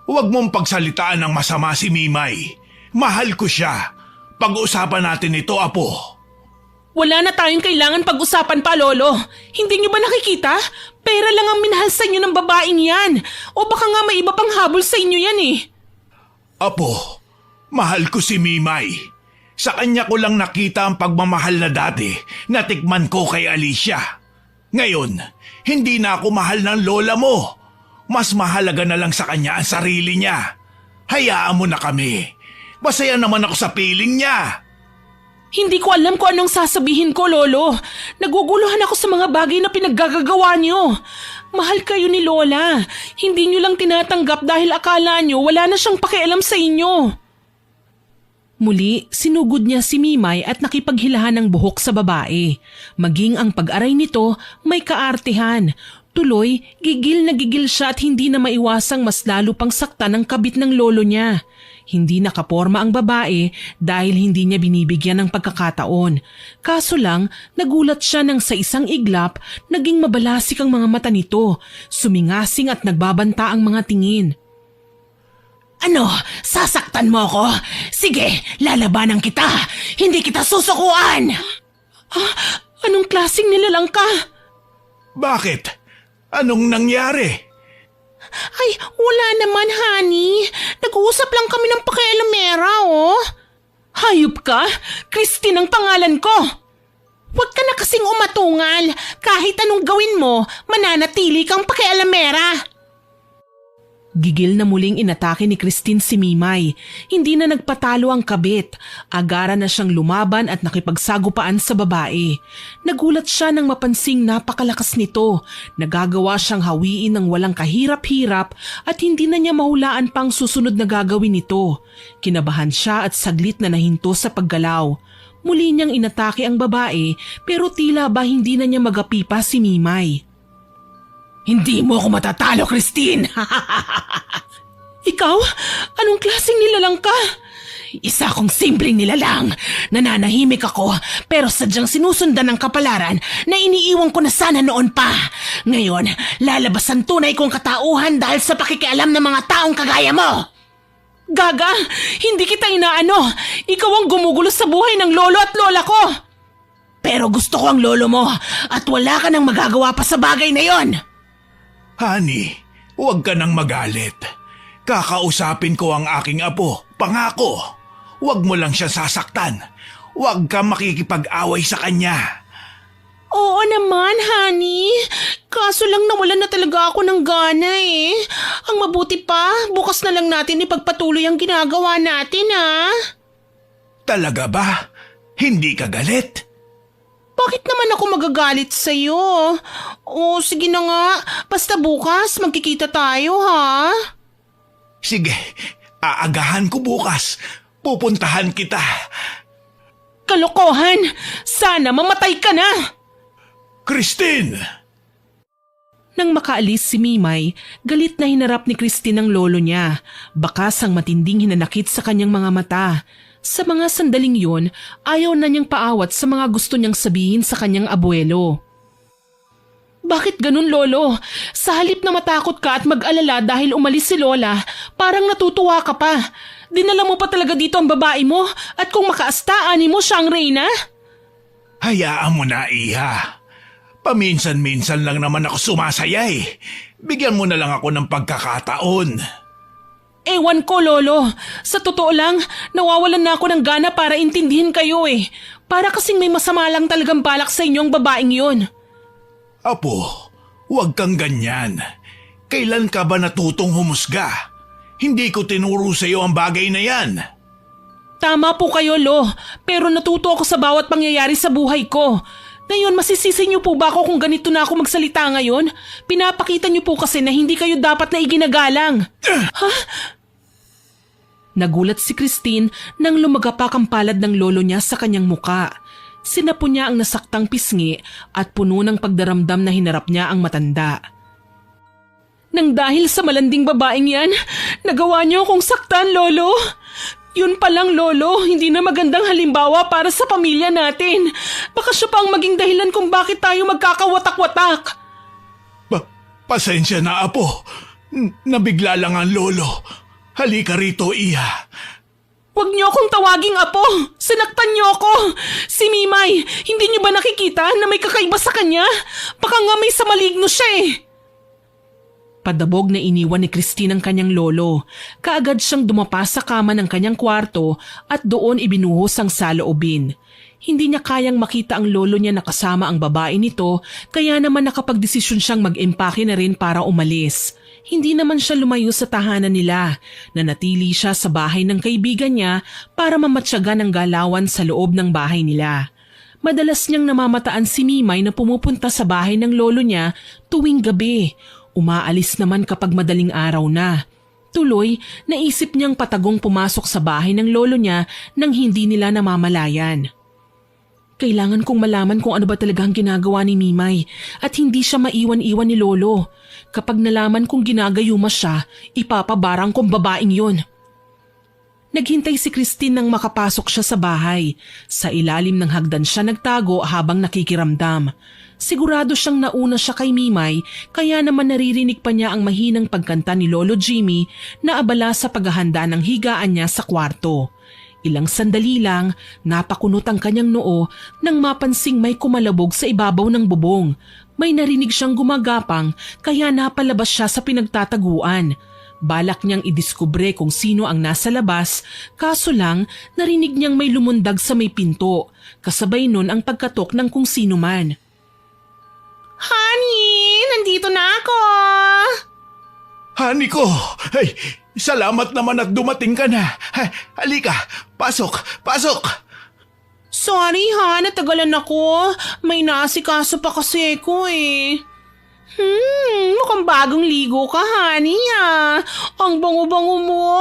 Huwag mong pagsalitaan ng masama si Mimay. Mahal ko siya. Pag-uusapan natin ito, Apo. Wala na tayong kailangan pag-usapan pa, Lolo. Hindi niyo ba nakikita? Pera lang ang minahal sa inyo ng babaeng yan. O baka nga may iba pang habol sa inyo yan eh. Apo, mahal ko si Mimay. Sa kanya ko lang nakita ang pagmamahal na dati na tikman ko kay Alicia. Ngayon, hindi na ako mahal ng lola mo. Mas mahalaga na lang sa kanya ang sarili niya. Hayaan mo na kami. Masaya naman ako sa piling niya. Hindi ko alam kung anong sasabihin ko, Lolo. Naguguluhan ako sa mga bagay na pinaggagawa niyo. Mahal kayo ni Lola. Hindi niyo lang tinatanggap dahil akala niyo wala na siyang pakialam sa inyo. Muli, sinugod niya si Mimay at nakipaghilahan ng buhok sa babae. Maging ang pag-aray nito, may kaartehan. Tuloy, gigil na gigil siya at hindi na maiwasang mas lalo pang saktan ng kabit ng lolo niya. Hindi nakaporma ang babae dahil hindi niya binibigyan ng pagkakataon. Kaso lang, nagulat siya nang sa isang iglap, naging mabalasik ang mga mata nito. Sumingasing at nagbabanta ang mga tingin. Ano? Sasaktan mo ko? Sige, lalabanan kita. Hindi kita susukuan. Anong klaseng nilalang ka? Bakit? Anong nangyari? Ay, wala naman, honey. Nag-uusap lang kami ng pakialamera, oh. Hayop ka? Christine ang pangalan ko. Huwag ka na kasing umatungal. Kahit anong gawin mo, mananatili kang pakialamera. Gigil na muling inatake ni Christine si Mimay. Hindi na nagpatalo ang kabit. Agara na siyang lumaban at nakipagsagupaan sa babae. Nagulat siya nang mapansing napakalakas nito. Nagagawa siyang hawiin ng walang kahirap-hirap at hindi na niya mahulaan pang susunod na gagawin nito. Kinabahan siya at saglit na nahinto sa paggalaw. Muli niyang inatake ang babae pero tila ba hindi na niya magapipa si Mimay. Hindi mo ako matatalo, Christine! Ikaw? Anong klaseng nilalang ka? Isa akong simpleng nilalang. Nananahimik ako pero sadyang sinusundan ng kapalaran na iniiwan ko na sana noon pa. Ngayon, lalabas ang tunay kong katauhan dahil sa pakikialam ng mga taong kagaya mo. Gaga, hindi kita inaano. Ikaw ang gumugulo sa buhay ng lolo at lola ko. Pero gusto ko ang lolo mo at wala ka nang magagawa pa sa bagay na yon. Honey, huwag ka nang magalit. Kakausapin ko ang aking apo, pangako. Huwag mo lang siya sasaktan. Huwag ka makikipag-away sa kanya. Oo naman, honey. Kaso lang nawalan na talaga ako ng gana eh. Ang mabuti pa, bukas na lang natin ipagpatuloy ang ginagawa natin, ha? Talaga ba? Hindi ka galit? Bakit naman ako magagalit sa'yo? O sige na nga, basta bukas magkikita tayo, ha? Sige, aagahan ko bukas. Pupuntahan kita. Kalokohan! Sana mamatay ka na! Christine! Nang makaalis si Mimay, galit na hinarap ni Christine ang lolo niya. Bakas ang matinding hinanakit sa kanyang mga mata. Sa mga sandaling yun, ayaw na niyang paawat sa mga gusto niyang sabihin sa kanyang abuelo. Bakit ganun, lolo? Sa halip na matakot ka at mag-alala dahil umalis si lola, parang natutuwa ka pa. Dinala mo pa talaga dito ang babae mo at kung makaastaan mo siya ang reyna? Hayaan mo na, Iha. Paminsan-minsan lang naman ako sumasaya eh. Bigyan mo na lang ako ng pagkakataon. Ewan ko, lolo. Sa totoo lang, nawawalan na ako ng gana para intindihin kayo eh. Para kasing may masama lang talagang balak sa inyong babaeng yun. Apo, huwag kang ganyan. Kailan ka ba natutong humusga? Hindi ko tinuro sa iyo ang bagay na yan. Tama po kayo, lo. Pero natuto ako sa bawat pangyayari sa buhay ko. Ngayon, masisisi niyo po ba ako kung ganito na ako magsalita ngayon? Pinapakita niyo po kasi na hindi kayo dapat na iginagalang. Ha? Nagulat si Christine nang lumagapak ang palad ng lolo niya sa kanyang muka. Sinapo niya ang nasaktang pisngi at puno ng pagdaramdam na hinarap niya ang matanda. Nang dahil sa malanding babaeng yan, nagawa niyo akong saktan, lolo. Yun palang, lolo, hindi na magandang halimbawa para sa pamilya natin. Baka siya pa ang maging dahilan kung bakit tayo magkakawatak-watak. Pasensya na, Apo. Nabigla lang ang lolo. Halika rito, Iha. Huwag niyo akong tawaging apo. Sinaktan niyo ako. Si Mimay, hindi niyo ba nakikita na may kakaiba sa kanya? Baka nga may sa maligno siya eh. Padabog na iniwan ni Christine ang kanyang lolo. Kaagad siyang dumapa sa kama ng kanyang kwarto at doon ibinuhos ang saloobin. Hindi niya kayang makita ang lolo niya na kasama ang babae nito kaya naman nakapagdesisyon siyang mag-empake na rin para umalis. Hindi naman siya lumayo sa tahanan nila. Nanatili siya sa bahay ng kaibigan niya para mamatsyagan ng galawan sa loob ng bahay nila. Madalas niyang namamataan si Mimay na pumupunta sa bahay ng lolo niya tuwing gabi. Umaalis naman kapag madaling araw na. Tuloy, naisip niyang patagong pumasok sa bahay ng lolo niya nang hindi nila namamalayan. Kailangan kong malaman kung ano ba talaga ang ginagawa ni Mimay at hindi siya maiwan-iwan ni lolo. Kapag nalaman kong ginagayuma siya, ipapabarang kong babaeng yun. Naghintay si Christine nang makapasok siya sa bahay. Sa ilalim ng hagdan siya nagtago habang nakikiramdam. Sigurado siyang nauna siya kay Mimay, kaya naman naririnig pa niya ang mahinang pagkanta ni Lolo Jimmy na abala sa paghahanda ng higaan niya sa kwarto. Ilang sandali lang, napakunot ang kanyang noo nang mapansing may kumalabog sa ibabaw ng bubong. May narinig siyang gumagapang kaya napalabas siya sa pinagtataguan. Balak niyang idiskubre kung sino ang nasa labas, kaso lang narinig niyang may lumundag sa may pinto, kasabay nun ang pagkatok ng kung sino man. Honey, nandito na ako! Honey ko! Ay, salamat naman at dumating ka na. Halika, pasok, pasok! Sorry ha, natagalan ako. May naasikaso pa kasi ko eh. Mukhang bagong ligo ka, honey ah. Ang bango-bango mo.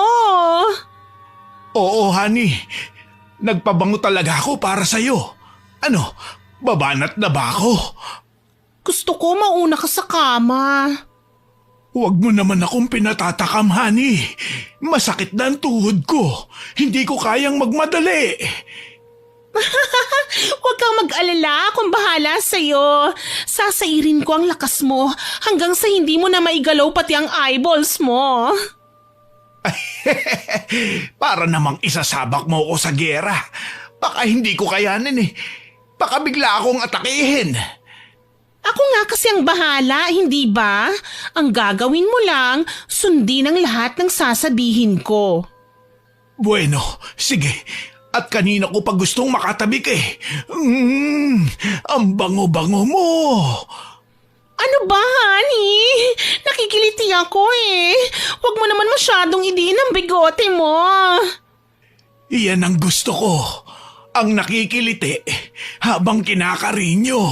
Oo, honey. Nagpabango talaga ako para sa'yo. Ano, babanat na ba ako? Gusto ko mauna ka sa kama. Huwag mo naman akong pinatatakam, honey. Masakit na ang tuhod ko. Hindi ko kayang magmadali. Huwag kang mag-alala kung bahala sa'yo. Sasairin ko ang lakas mo hanggang sa hindi mo na maigalaw pati ang eyeballs mo. Para namang isasabak mo ako sa gera. Baka hindi ko kayanin eh. Baka bigla akong atakihin. Ako nga kasi ang bahala, hindi ba? Ang gagawin mo lang, sundin ang lahat ng sasabihin ko. Bueno, sige. At kanina ko pa gustong makatabi ka eh. Ang bango-bango mo. Ano ba, honey? Nakikiliti ako eh. Huwag mo naman masyadong idiin ang bigote mo. Iyan ang gusto ko. Ang nakikiliti habang kinakarinyo.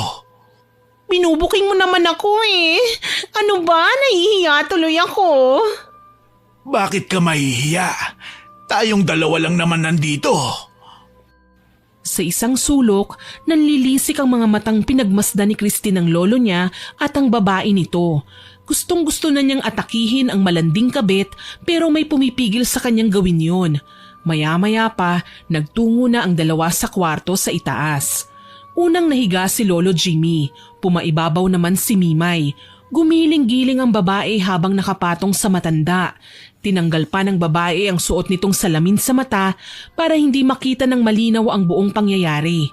Binubuking mo naman ako eh. Ano ba? Nahihiya tuloy ako. Bakit ka mahihiya? Tayong dalawa lang naman nandito. Sa isang sulok, nanlilisik ang mga matang pinagmasdan ni Christine ng lolo niya at ang babae nito. Gustong-gusto na niyang atakihin ang malanding kabit pero may pumipigil sa kanyang gawin yun. Maya-maya pa, nagtungo na ang dalawa sa kwarto sa itaas. Unang nahiga si Lolo Jimmy, pumaibabaw naman si Mimay. Gumiling-giling ang babae habang nakapatong sa matanda. Tinanggal pa ng babae ang suot nitong salamin sa mata para hindi makita ng malinaw ang buong pangyayari.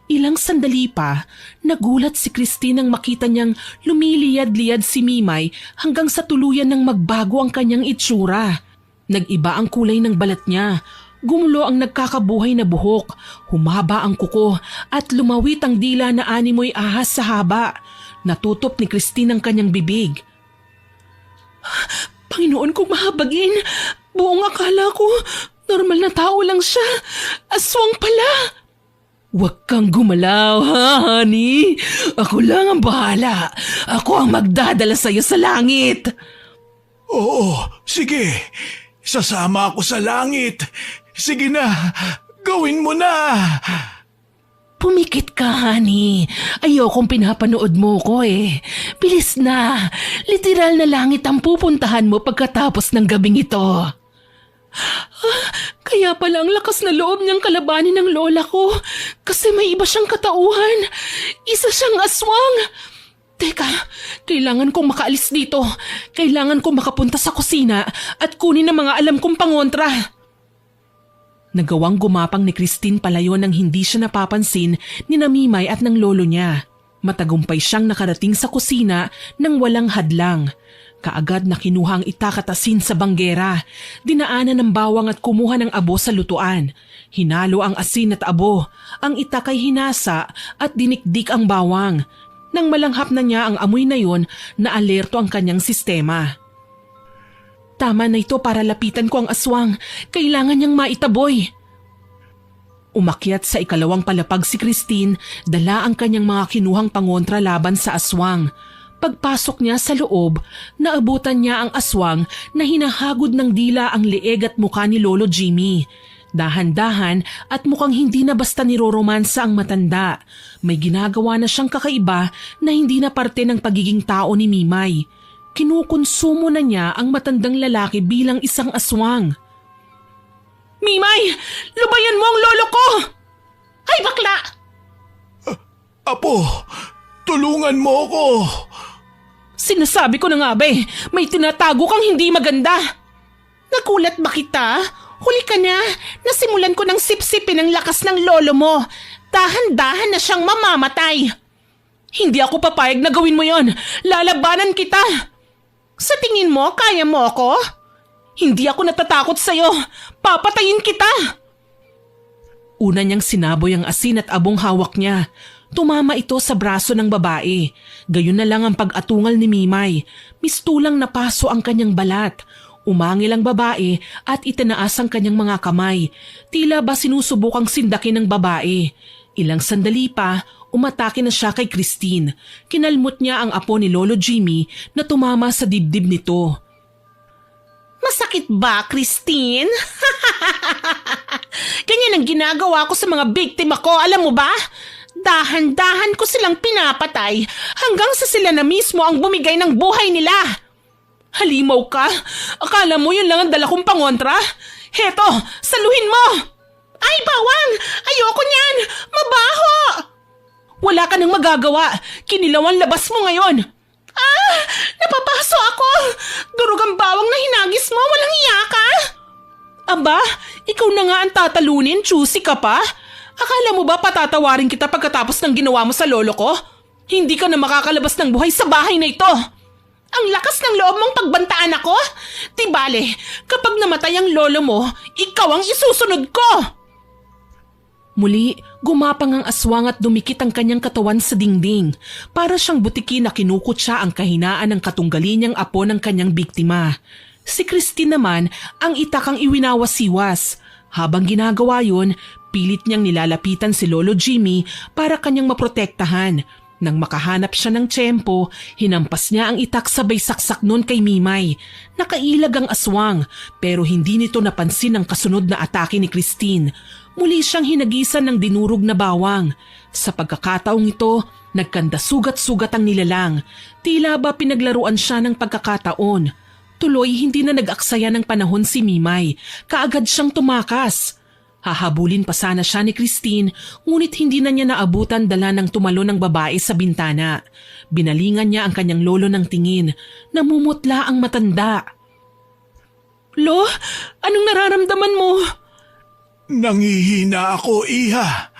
Ilang sandali pa, nagulat si Christine nang makita niyang lumiliyad-liyad si Mimay hanggang sa tuluyan ng magbago ang kanyang itsura. Nag-iba ang kulay ng balat niya. Gumulo ang nagkakabuhay na buhok, humaba ang kuko at lumawit ang dila na animoy ahas sa haba. Natutop ni Christine ang kanyang bibig. Panginoon kong mahabagin, buong akala ko normal na tao lang siya, aswang pala. Huwag kang gumalaw, ha, honey? Ako lang ang bahala. Ako ang magdadala sa'yo sa langit. Oo, sige. Sasama ako sa langit. Sige na, gawin mo na. Pumikit ka, honey. Ayokong pinapanood mo ko eh. Bilis na. Literal na langit ang pupuntahan mo pagkatapos ng gabing ito. Kaya pala ang lakas na loob niyang kalabanin ng lola ko kasi may iba siyang katauhan. Isa siyang aswang. Teka, kailangan kong makaalis dito. Kailangan kong makapunta sa kusina at kunin ang mga alam kong pangontra. Nagawang gumapang ni Christine palayo nang hindi siya napapansin ni Mimay at ng lolo niya. Matagumpay siyang nakarating sa kusina nang walang hadlang. Kaagad na kinuha ang itak at asin sa banggera. Dinaanan ng bawang at kumuha ng abo sa lutuan. Hinalo ang asin at abo. Ang itak ay hinasa at dinikdik ang bawang. Nang malanghap na niya ang amoy na yon, naalerto ang kanyang sistema. Tama na ito para lapitan ko ang aswang. Kailangan niyang maitaboy. Umakyat sa ikalawang palapag si Christine, dala ang kanyang mga kinuhang pangontra laban sa aswang. Pagpasok niya sa loob, naabutan niya ang aswang na hinahagod ng dila ang leeg at mukha ni Lolo Jimmy. Dahan-dahan at mukhang hindi na basta niroromansa ang matanda. May ginagawa na siyang kakaiba na hindi na parte ng pagiging tao ni Mimay. Kinukonsumo na niya ang matandang lalaki bilang isang aswang. Mimay! Lubayan mo ang lolo ko! Ay bakla! Apo, Tulungan mo ko! Sinasabi ko na nga ba may tinatago kang hindi maganda. Nagulat ba kita? Huli ka na. Nasimulan ko ng sipsipin ang lakas ng lolo mo. Dahan-dahan na siyang mamamatay. Hindi ako papayag na gawin mo yon. Lalabanan kita. Sa tingin mo, kaya mo ako? Hindi ako natatakot sa'yo. Papatayin kita. Una niyang sinaboy ang asin at abong hawak niya. Tumama ito sa braso ng babae. Gayon na lang ang pag-atungal ni Mimay. Mistulang napaso ang kanyang balat. Umangil ang babae at itinaas ang kanyang mga kamay. Tila ba sinusubukang sindakin ng babae. Ilang sandali pa, umatake na siya kay Christine. Kinalmot niya ang apo ni Lolo Jimmy na tumama sa dibdib nito. Masakit ba, Christine? Ganyan ang ginagawa ko sa mga biktima ko, alam mo ba? Dahan-dahan ko silang pinapatay hanggang sa sila na mismo ang bumigay ng buhay nila. Halimaw ka? Akala mo yun lang ang dala kong pangontra? Heto, saluhin mo! Ay, bawang! Ayoko niyan! Mabaho! Wala ka nang magagawa. Kinilawan labas mo ngayon. Ah! Napapaso ako! Durog ang bawang na hinagis mo. Walang iya ka? Aba, ikaw na nga ang tatalunin. Choosy ka pa? Akala mo ba patatawarin kita pagkatapos ng ginawa mo sa lolo ko? Hindi ka na makakalabas ng buhay sa bahay na ito. Ang lakas ng loob mong pagbantaan ako? Di bale, kapag namatay ang lolo mo, ikaw ang isusunod ko! Muli, gumapang ang aswang at dumikit ang kanyang katawan sa dingding. Para siyang butiki na kinukutsa ang kahinaan ng katunggali niyang apo ng kanyang biktima. Si Christine naman ang itakang iwinawasiwas. Habang ginagawa yun, pilit niyang nilalapitan si Lolo Jimmy para kanyang maprotektahan. Nang makahanap siya ng tiyempo, hinampas niya ang itak sabay saksak nun kay Mimay. Nakailag ang aswang pero hindi nito napansin ang kasunod na atake ni Christine. Muli siyang hinagisan ng dinurog na bawang. Sa pagkakataong ito, nagkanda sugat-sugat ang nilalang. Tila ba pinaglaruan siya ng pagkakataon. Tuloy hindi na nag-aksaya ng panahon si Mimay. Kaagad siyang tumakas. Hahabulin pa sana siya ni Christine, ngunit hindi na niya naabutan dala ng tumalo ng babae sa bintana. Binalingan niya ang kanyang lolo ng tingin. Namumutla ang matanda. Lo, anong nararamdaman mo? Nangihina ako, Iha.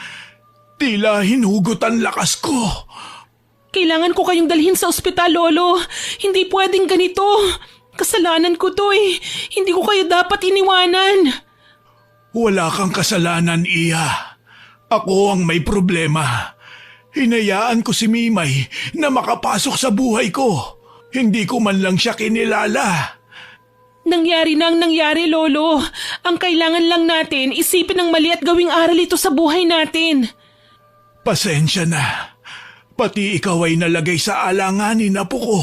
Tila hinugot ang lakas ko. Kailangan ko kayong dalhin sa ospital, Lolo. Hindi pwedeng ganito. Kasalanan ko to eh. Hindi ko kayo dapat iniwanan. Wala kang kasalanan, Iha. Ako ang may problema. Hinayaan ko si Mimay na makapasok sa buhay ko. Hindi ko man lang siya kinilala. Nangyari na ang nangyari, Lolo. Ang kailangan lang natin, isipin ng mali at gawing aral ito sa buhay natin. Pasensya na. Pati ikaw ay nalagay sa alanganin, apo ko.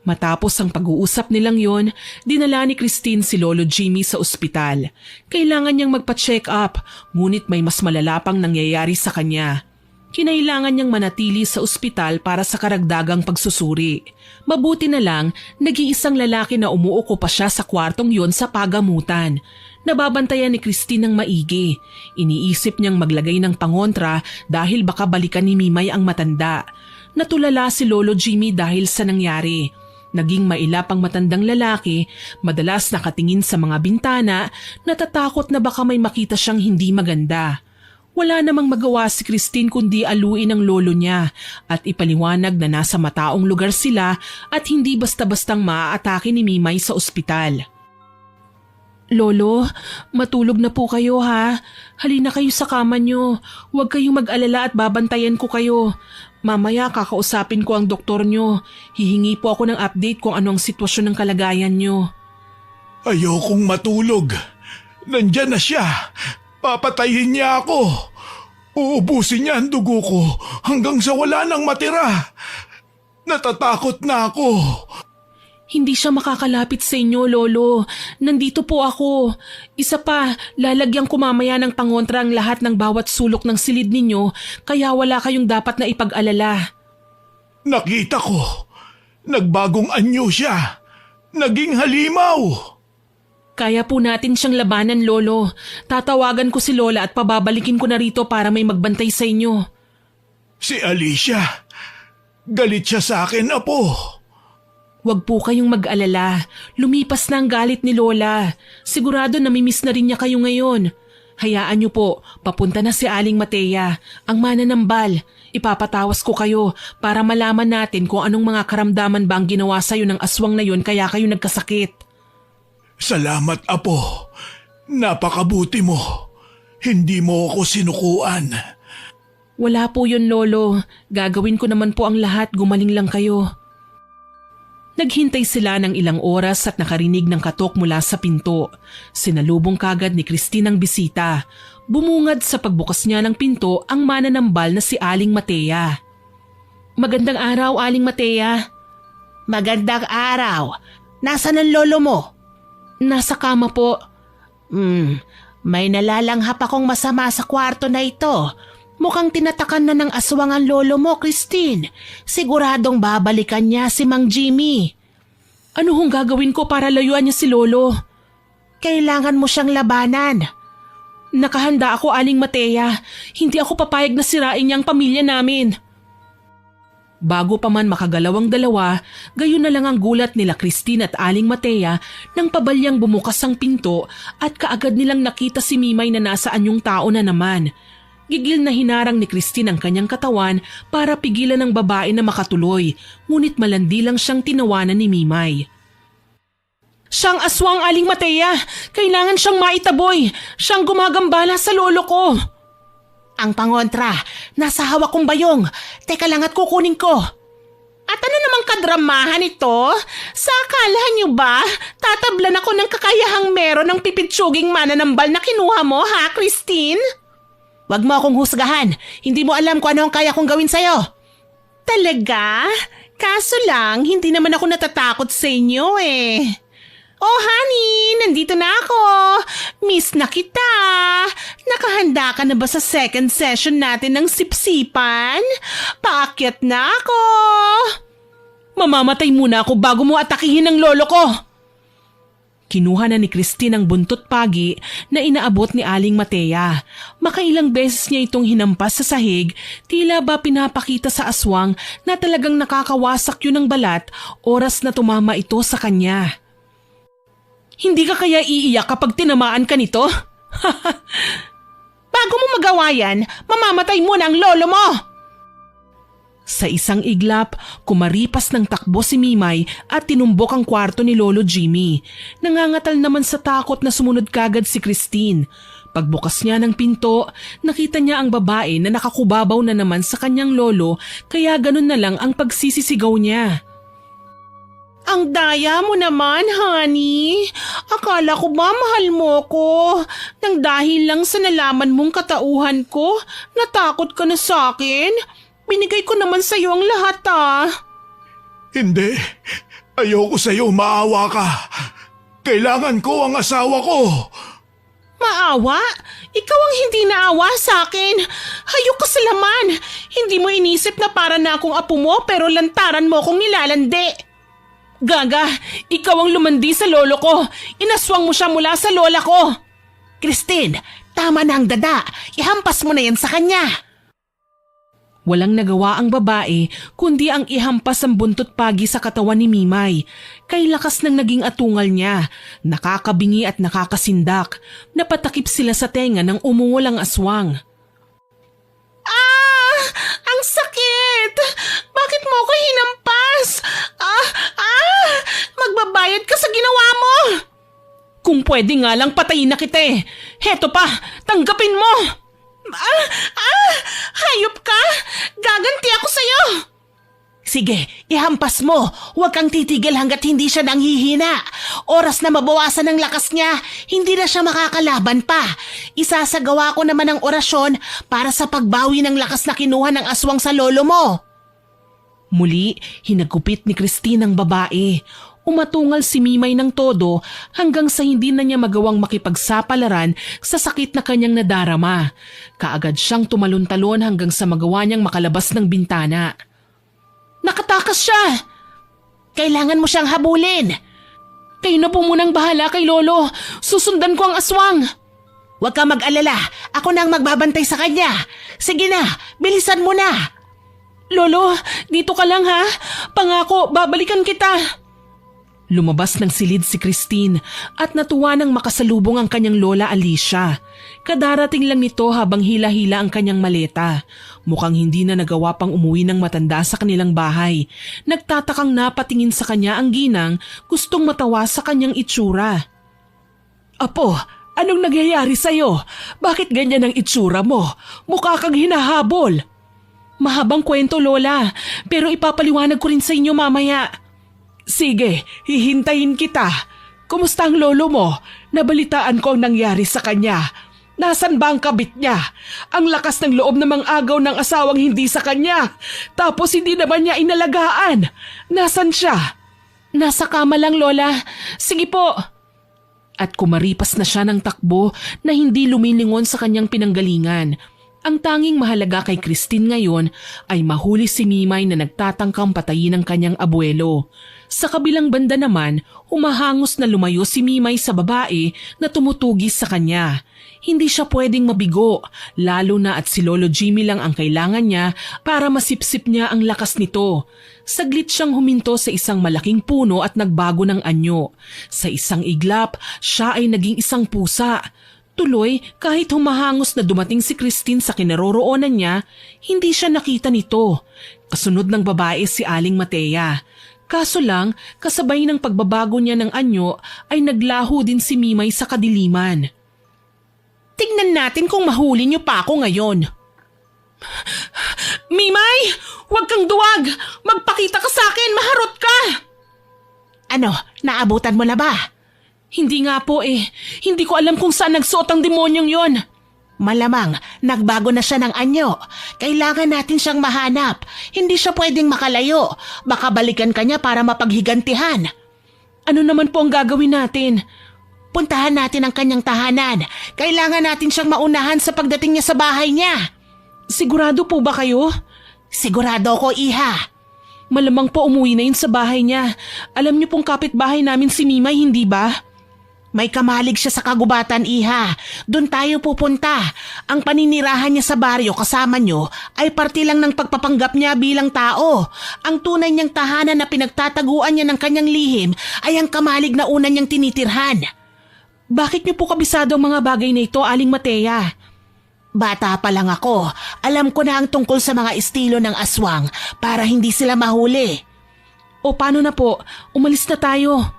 Matapos ang pag-uusap nilang yon, dinala ni Christine si Lolo Jimmy sa ospital. Kailangan niyang magpa-check up, ngunit may mas malala pang nangyayari sa kanya. Kinailangan niyang manatili sa ospital para sa karagdagang pagsusuri. Mabuti na lang, nag-iisang lalaki na umuuko pa siya sa kwartong yon sa pagamutan. Nababantayan ni Christine ng maigi. Iniisip niyang maglagay ng pangontra dahil baka balikan ni Mimay ang matanda. Natulala si Lolo Jimmy dahil sa nangyari. Naging mailap ang matandang lalaki, madalas nakatingin sa mga bintana, natatakot na baka may makita siyang hindi maganda. Wala namang magawa si Christine kundi aluin ang lolo niya at ipaliwanag na nasa mataong lugar sila at hindi basta-bastang maaatake ni Mimay sa ospital. Lolo, matulog na po kayo ha. Halina kayo sa kama niyo. Huwag kayong mag-alala at babantayan ko kayo. Mamaya kakausapin ko ang doktor niyo. Hihingi po ako ng update kung ano ang sitwasyon ng kalagayan niyo. Ayokong matulog. Nandyan na siya. Papatayin niya ako. Uubusin niya ang dugo ko hanggang sa wala nang matira. Natatakot na ako. Hindi siya makakalapit sa inyo, Lolo. Nandito po ako. Isa pa, lalagyan ko mamaya ng pangontra ang lahat ng bawat sulok ng silid ninyo, kaya wala kayong dapat na ipag-alala. Nakita ko. Nagbagong anyo siya. Naging halimaw. Kaya po natin siyang labanan, Lolo. Tatawagan ko si Lola at pababalikin ko na rito para may magbantay sa inyo. Si Alicia, galit siya sa akin, Apo. Huwag po kayong mag-alala. Lumipas na ang galit ni Lola. Sigurado namimiss na rin niya kayo ngayon. Hayaan niyo po, papunta na si Aling Matea, ang mananambal. Ipapatawas ko kayo para malaman natin kung anong mga karamdaman ba ang ginawa sa'yo ng aswang na yun kaya kayo nagkasakit. Salamat, Apo. Napakabuti mo. Hindi mo ako sinukuan. Wala po yun, Lolo. Gagawin ko naman po ang lahat, gumaling lang kayo. Naghintay sila ng ilang oras at nakarinig ng katok mula sa pinto. Sinalubong kagad ni Christine ang bisita. Bumungad sa pagbukas niya ng pinto ang mananambal na si Aling Matea. Magandang araw, Aling Matea. Magandang araw. Nasaan ang lolo mo? Nasa kama po. May nalalanghap akong masama sa kwarto na ito. Mukhang tinatakan na ng aswang ang lolo mo, Christine. Siguradong babalikan niya si Mang Jimmy. Ano hong gagawin ko para layuan niya si Lolo? Kailangan mo siyang labanan. Nakahanda ako, Aling Matea. Hindi ako papayag na sirain niya ang pamilya namin. Bago pa man makagalaw ang dalawa, gayon na lang ang gulat nila Christine at Aling Matea nang pabalyang bumukas ang pinto at kaagad nilang nakita si Mimay na nasa anyong tao na naman. Gigil na hinarang ni Christine ang kanyang katawan para pigilan ng babae na makatuloy, ngunit malandi lang siyang tinawanan ni Mimay. Siyang aswang, Aling Matea! Kailangan siyang maitaboy! Siyang gumagambala sa lolo ko! Ang pangontra, nasa hawak kong bayong. Teka lang at kukunin ko. At ano namang kadramahan ito? Sa akalahan niyo ba, tatablan ako ng kakayahang meron ng pipitsuging mananambal na kinuha mo, ha, Christine? Wag mo akong husgahan. Hindi mo alam kung ano ang kaya kong gawin sa'yo. Talaga? Kaso lang, hindi naman ako natatakot sa inyo eh. Oh honey, nandito na ako. Miss na kita. Nakahanda ka na ba sa second session natin ng sipsipan? Paakyat na ako. Mamamatay muna ako bago mo atakihin ang lolo ko! Kinuha na ni Christine ang buntot pagi na inaabot ni Aling Matea. Makailang beses niya itong hinampas sa sahig, tila ba pinapakita sa aswang na talagang nakakawasak yun ng balat oras na tumama ito sa kanya. Hindi ka kaya iiyak kapag tinamaan ka nito? Bago mo magawa yan, mamamatay muna ang lolo mo! Sa isang iglap, kumaripas ng takbo si Mimay at tinumbok ang kwarto ni Lolo Jimmy. Nangangatal naman sa takot na sumunod kagad si Christine. Pagbukas niya ng pinto, nakita niya ang babae na nakakubabaw na naman sa kanyang lolo kaya ganun na lang ang pagsisisigaw niya. Ang daya mo naman, honey. Akala ko ba mahal mo ko? Nang dahil lang sa nalaman mong katauhan ko, natakot ka na sa akin? Binigay ko naman sa'yo ang lahat Hindi. Ayoko sa'yo, maawa ka. Kailangan ko ang asawa ko. Maawa? Ikaw ang hindi naawa sa akin. Hayok ka sa laman. Hindi mo inisip na para na akong apo mo pero lantaran mo akong nilalandi. Gaga, ikaw ang lumandi sa lolo ko. Inaswang mo siya mula sa lola ko. Christine, tama na ang dada. Ihampas mo na yan sa kanya. Walang nagawa ang babae kundi ang ihampas ang buntot pagi sa katawan ni Mimay. Kay lakas ng naging atungal niya, nakakabingi at nakakasindak. Napatakip sila sa tenga ng umungol ang aswang. Ah! Ang sakit! Bakit mo ako hinampas? Magbabayad ka sa ginawa mo! Kung pwede nga lang patayin na kita eh. Heto pa, tanggapin mo! Hayop ka! Gaganti ako sa'yo! Sige, ihampas mo. Huwag kang titigil hanggat hindi siya nanghihina. Oras na mabawasan ang lakas niya, hindi na siya makakalaban pa. Isasagawa ko naman ang orasyon para sa pagbawi ng lakas na kinuha ng aswang sa lolo mo. Muli, hinagupit ni Christine ang babae. Umatungal si Mimay ng todo hanggang sa hindi na niya magawang makipagsapalaran sa sakit na kanyang nadarama. Kaagad siyang tumalon-talon hanggang sa magawa niyang makalabas ng bintana. Nakatakas siya! Kailangan mo siyang habulin! Kayo na po munang bahala kay Lolo. Susundan ko ang aswang. Huwag ka mag-alala. Ako na ang magbabantay sa kanya. Sige na, bilisan mo na. Lolo, dito ka lang ha. Pangako, babalikan kita. Lumabas ng silid si Christine at natuwa nang makasalubong ang kanyang lola Alicia. Kadarating lang nito habang hila-hila ang kanyang maleta. Mukhang hindi na nagawa pang umuwi ng matanda sa kanilang bahay. Nagtatakang napatingin sa kanya ang ginang, gustong matawa sa kanyang itsura. Apo, anong nangyayari sa'yo? Bakit ganyan ang itsura mo? Mukha kang hinahabol. Mahabang kwento, Lola, pero ipapaliwanag ko rin sa inyo mamaya. Sige, hihintayin kita. Kumusta ang lolo mo? Nabalitaan ko ang nangyari sa kanya. Nasaan ba ang kabit niya? Ang lakas ng loob namang agaw ng asawang hindi sa kanya. Tapos hindi naman niya inalagaan. Nasaan siya? Nasa kama lang, Lola. Sige po. At kumaripas na siya ng takbo na hindi lumilingon sa kanyang pinanggalingan. Ang tanging mahalaga kay Christine ngayon ay mahuli si Mimay na nagtatangkang patayin ng kanyang abuelo. Sa kabilang banda naman, humahangos na lumayo si Mimay sa babae na tumutugis sa kanya. Hindi siya pwedeng mabigo, lalo na at si Lolo Jimmy lang ang kailangan niya para masipsip niya ang lakas nito. Saglit siyang huminto sa isang malaking puno at nagbago ng anyo. Sa isang iglap, siya ay naging isang pusa. Tuloy, kahit humahangos na dumating si Christine sa kinaroroonan niya, hindi siya nakita nito. Kasunod ng babae si Aling Matea. Kaso lang, kasabay ng pagbabago niya ng anyo ay naglaho din si Mimay sa kadiliman. Tingnan natin kung mahuli niyo pa ako ngayon. Mimay! Huwag kang duwag! Magpakita ka sa akin! Maharot ka! Ano, naabutan mo na ba? Hindi nga po eh. Hindi ko alam kung saan nagsuot ang demonyong yon. Malamang, nagbago na siya ng anyo. Kailangan natin siyang mahanap. Hindi siya pwedeng makalayo. Baka balikan ka niya para mapaghigantihan. Ano naman po ang gagawin natin? Puntahan natin ang kanyang tahanan. Kailangan natin siyang maunahan sa pagdating niya sa bahay niya. Sigurado po ba kayo? Sigurado ko, iha. Malamang po umuwi na yun sa bahay niya. Alam niyo pong kapitbahay namin si Mimay, hindi ba? May kamalig siya sa kagubatan, iha. Doon tayo pupunta. Ang paninirahan niya sa baryo kasama niyo ay parte lang ng pagpapanggap niya bilang tao. Ang tunay niyang tahanan na pinagtataguan niya ng kanyang lihim ay ang kamalig na una niyang tinitirhan. Bakit niyo po kabisado ang mga bagay na ito, Aling Matea? Bata pa lang ako. Alam ko na ang tungkol sa mga estilo ng aswang para hindi sila mahuli. O paano na po? Umalis na tayo.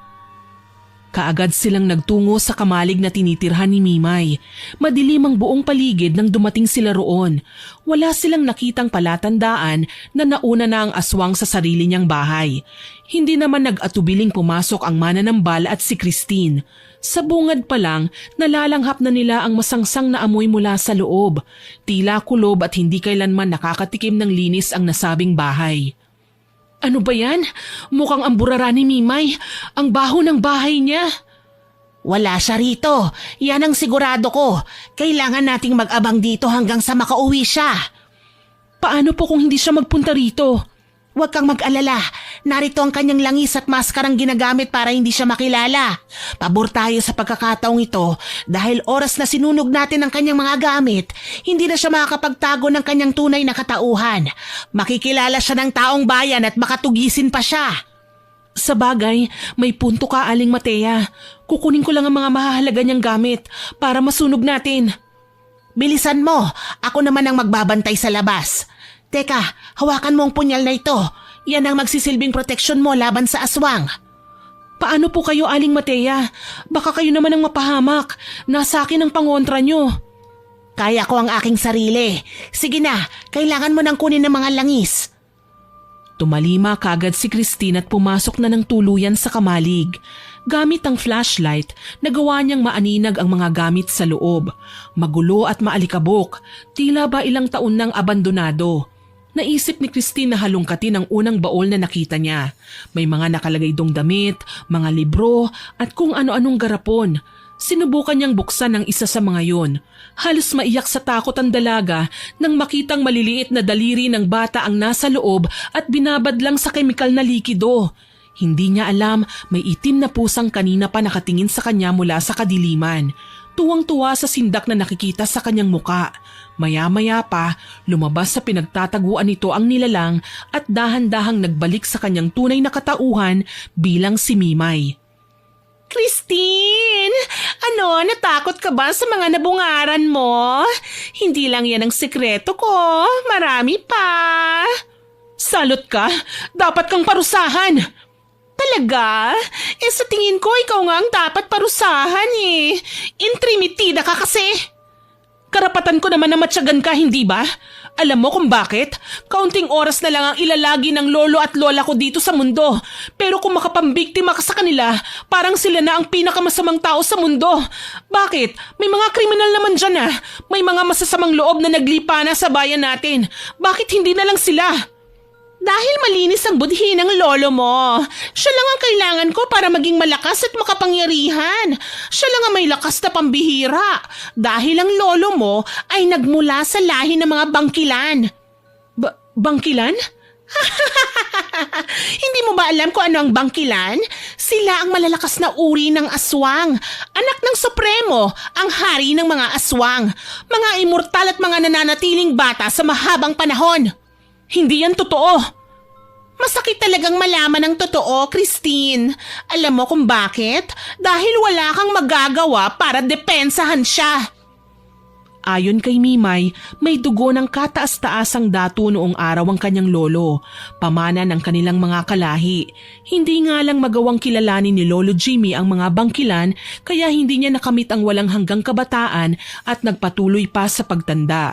Kaagad silang nagtungo sa kamalig na tinitirhan ni Mimay. Madilim ang buong paligid nang dumating sila roon. Wala silang nakitang palatandaan na nauna na ang aswang sa sarili niyang bahay. Hindi naman nag-atubiling pumasok ang mananambal at si Christine. Sa bungad pa lang, nalalanghap na nila ang masangsang na amoy mula sa loob. Tila kulob at hindi kailanman nakakatikim ng linis ang nasabing bahay. Ano ba yan? Mukhang ang burara ni Mimay. Ang baho ng bahay niya. Wala siya rito. Yan ang sigurado ko. Kailangan nating mag-abang dito hanggang sa makauwi siya. Paano po kung hindi siya magpunta rito? Huwag kang mag-alala. Narito ang kanyang langis at maskarang ginagamit para hindi siya makilala. Pabor tayo sa pagkakataong ito dahil oras na sinunog natin ang kanyang mga gamit, hindi na siya makakapagtago ng kanyang tunay na katauhan. Makikilala siya ng taong bayan at makatugisin pa siya. Sa bagay, may punto ka, Aling Matea. Kukunin ko lang ang mga mahahalaga niyang gamit para masunog natin. Bilisan mo. Ako naman ang magbabantay sa labas. Teka, hawakan mo ang punyal na ito. Yan ang magsisilbing proteksyon mo laban sa aswang. Paano po kayo, Aling Matea? Baka kayo naman ang mapahamak. Nasa akin ang pangontra nyo. Kaya ko ang aking sarili. Sige na, kailangan mo nang kunin ng mga langis. Tumalima kagad si Christine at pumasok na ng tuluyan sa kamalig. Gamit ang flashlight, nagawa niyang maaninag ang mga gamit sa loob. Magulo at maalikabok, tila ba ilang taon nang abandonado. Naisip ni Christine na halongkatin ang unang baol na nakita niya. May mga nakalagay dong damit, mga libro at kung ano-anong garapon. Sinubukan niyang buksan ang isa sa mga yon. Halos maiyak sa takot ang dalaga nang makitang maliliit na daliri ng bata ang nasa loob at binabad lang sa kemikal na likido. Hindi niya alam may itim na pusang kanina pa nakatingin sa kanya mula sa kadiliman. Tuwang-tuwa sa sindak na nakikita sa kanyang muka. Maya-maya pa, lumabas sa pinagtataguan nito ang nilalang at dahan-dahang nagbalik sa kanyang tunay na katauhan bilang si Mimay. Christine! Ano, natakot ka ba sa mga nabungaran mo? Hindi lang yan ang sekreto ko. Marami pa. Salot ka? Dapat kang parusahan! Talaga? Sa tingin ko, ikaw nga ang dapat parusahan eh. Intrimitida ka kasi. Karapatan ko naman na matyagan ka, hindi ba? Alam mo kung bakit? Kaunting oras na lang ang ilalagi ng lolo at lola ko dito sa mundo. Pero kung makapambiktima ka sa kanila, parang sila na ang pinakamasamang tao sa mundo. Bakit? May mga kriminal naman dyan ah. May mga masasamang loob na naglipa na sa bayan natin. Bakit hindi na lang sila? Dahil malinis ang budhi ng lolo mo. Siya lang ang kailangan ko para maging malakas at makapangyarihan. Siya lang ang may lakas na pambihira. Dahil ang lolo mo ay nagmula sa lahi ng mga bangkilan. Bangkilan? Hindi mo ba alam kung ano ang bangkilan? Sila ang malalakas na uri ng aswang. Anak ng Supremo, ang hari ng mga aswang. Mga immortal at mga nananatiling bata sa mahabang panahon. Hindi yan totoo. Masakit talagang malaman ang totoo, Christine. Alam mo kung bakit? Dahil wala kang magagawa para depensahan siya. Ayon kay Mimay, may dugo ng kataas-taasang datu noong araw ang kanyang lolo, pamana ng kanilang mga kalahi. Hindi nga lang magawang kilalanin ni Lolo Jimmy ang mga bangkilan kaya hindi niya nakamit ang walang hanggang kabataan at nagpatuloy pa sa pagtanda.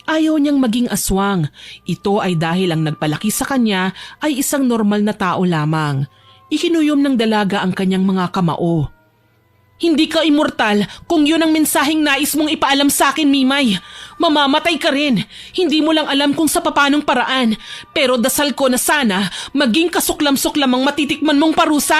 Ayaw niyang maging aswang. Ito ay dahil ang nagpalaki sa kanya ay isang normal na tao lamang. Ikinuyom ng dalaga ang kanyang mga kamao. Hindi ka immortal kung yun ang mensaheng nais mong ipaalam sa akin, Mimay. Mamamatay ka rin. Hindi mo lang alam kung sa papanong paraan. Pero dasal ko na sana maging kasuklam-suklam ang matitikman mong parusa.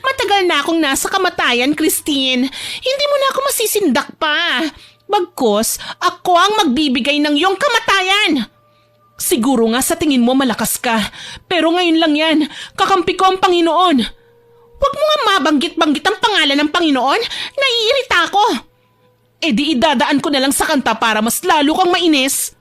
Matagal na akong nasa kamatayan, Christine. Hindi mo na ako masisindak pa. Bagkus, ako ang magbibigay ng iyong kamatayan. Siguro nga sa tingin mo malakas ka. Pero ngayon lang yan. Kakampi ko ang Panginoon. Huwag mo nga mabanggit-banggit ang pangalan ng Panginoon. Naiirita ako. E di idadaan ko na lang sa kanta para mas lalo kang mainis.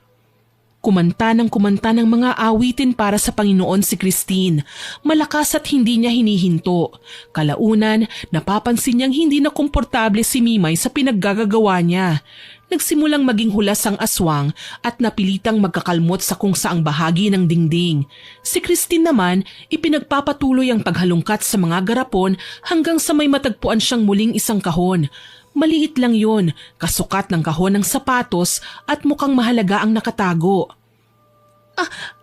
Kumanta ng mga awitin para sa Panginoon si Christine. Malakas at hindi niya hinihinto. Kalaunan, napapansin niyang hindi na komportable si Mimay sa pinaggagawa niya. Nagsimulang maging hulas ang aswang at napilitang magkakalmot sa kung saang bahagi ng dingding. Si Christine naman, ipinagpapatuloy ang paghalungkat sa mga garapon hanggang sa may matagpuan siyang muling isang kahon. Maliit lang yon, kasukat ng kahon ng sapatos at mukhang mahalaga ang nakatago.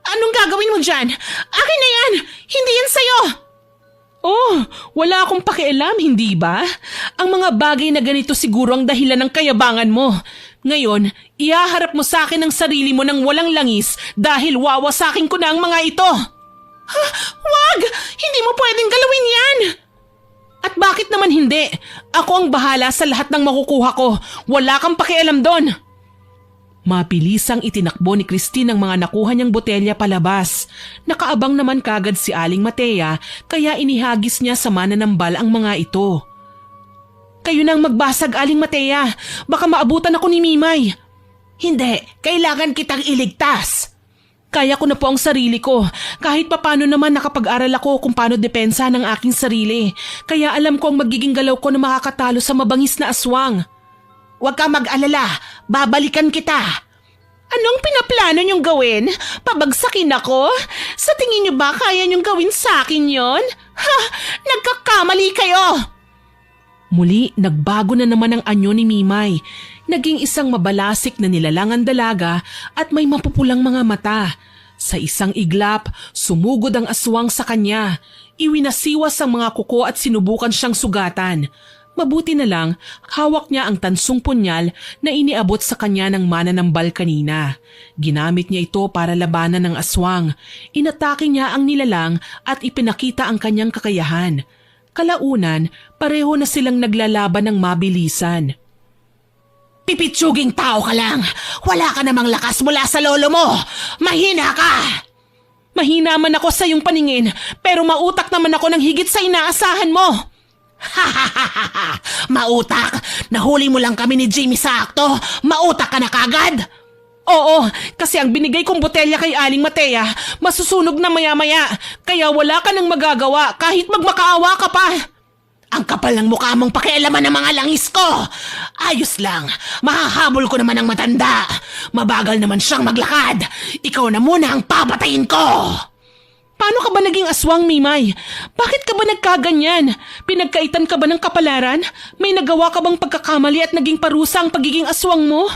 Anong gagawin mo dyan? Akin na yan! Hindi yan sa'yo! Oh, wala akong pakialam, hindi ba? Ang mga bagay na ganito siguro ang dahilan ng kayabangan mo. Ngayon, ihaharap mo sa akin ang sarili mo ng walang langis dahil wawasakin ko na ang mga ito. Wag! Hindi mo pwedeng galawin yan! At bakit naman hindi? Ako ang bahala sa lahat ng makukuha ko. Wala kang pakialam doon. Mabilisang itinakbo ni Christine ang mga nakuha niyang botelya palabas. Nakaabang naman kagad si Aling Matea kaya inihagis niya sa mananambal ang mga ito. Kayo nang magbasag, Aling Matea. Baka maabutan ako ni Mimay. Hindi, kailangan kitang iligtas. Kaya ko na po ang sarili ko. Kahit papano naman nakapag-aral ako kung paano depensa ng aking sarili. Kaya alam ko ang magiging galaw ko na makakatalo sa mabangis na aswang. Huwag kang mag-alala. Babalikan kita. Anong pinaplano niyong gawin? Pabagsakin ako? Sa tingin niyo ba kaya niyong gawin sa akin yon? Ha! Nagkakamali kayo! Muli, nagbago na naman ang anyo ni Mimay. Naging isang mabalasik na nilalangan dalaga at may mapupulang mga mata. Sa isang iglap, sumugod ang aswang sa kanya. Iwinasiwas ang mga kuko at sinubukan siyang sugatan. Mabuti na lang, hawak niya ang tansong punyal na iniabot sa kanya ng mananambal kanina. Ginamit niya ito para labanan ng aswang. Inatake niya ang nilalang at ipinakita ang kanyang kakayahan. Kalaunan, pareho na silang naglalaban ng mabilisan. Pipitsuging tao ka lang! Wala ka namang lakas mula sa lolo mo! Mahina ka! Mahina man ako sa iyong paningin, pero mautak naman ako ng higit sa inaasahan mo. Mautak? Nahuli mo lang kami ni Jimmy sa akto. Mautak ka na kagad? Oo, kasi ang binigay kong botelya kay Aling Matea, masusunog na maya-maya, kaya wala ka nang magagawa kahit magmakaawa ka pa. Ang kapal ng mukha mong pakialaman ng mga langis ko. Ayos lang, mahahabol ko naman ang matanda. Mabagal naman siyang maglakad. Ikaw na muna ang papatayin ko. Paano ka ba naging aswang, Mimay? Bakit ka ba nagkaganyan? Pinagkaitan ka ba ng kapalaran? May nagawa ka bang pagkakamali at naging parusa ang pagiging aswang mo?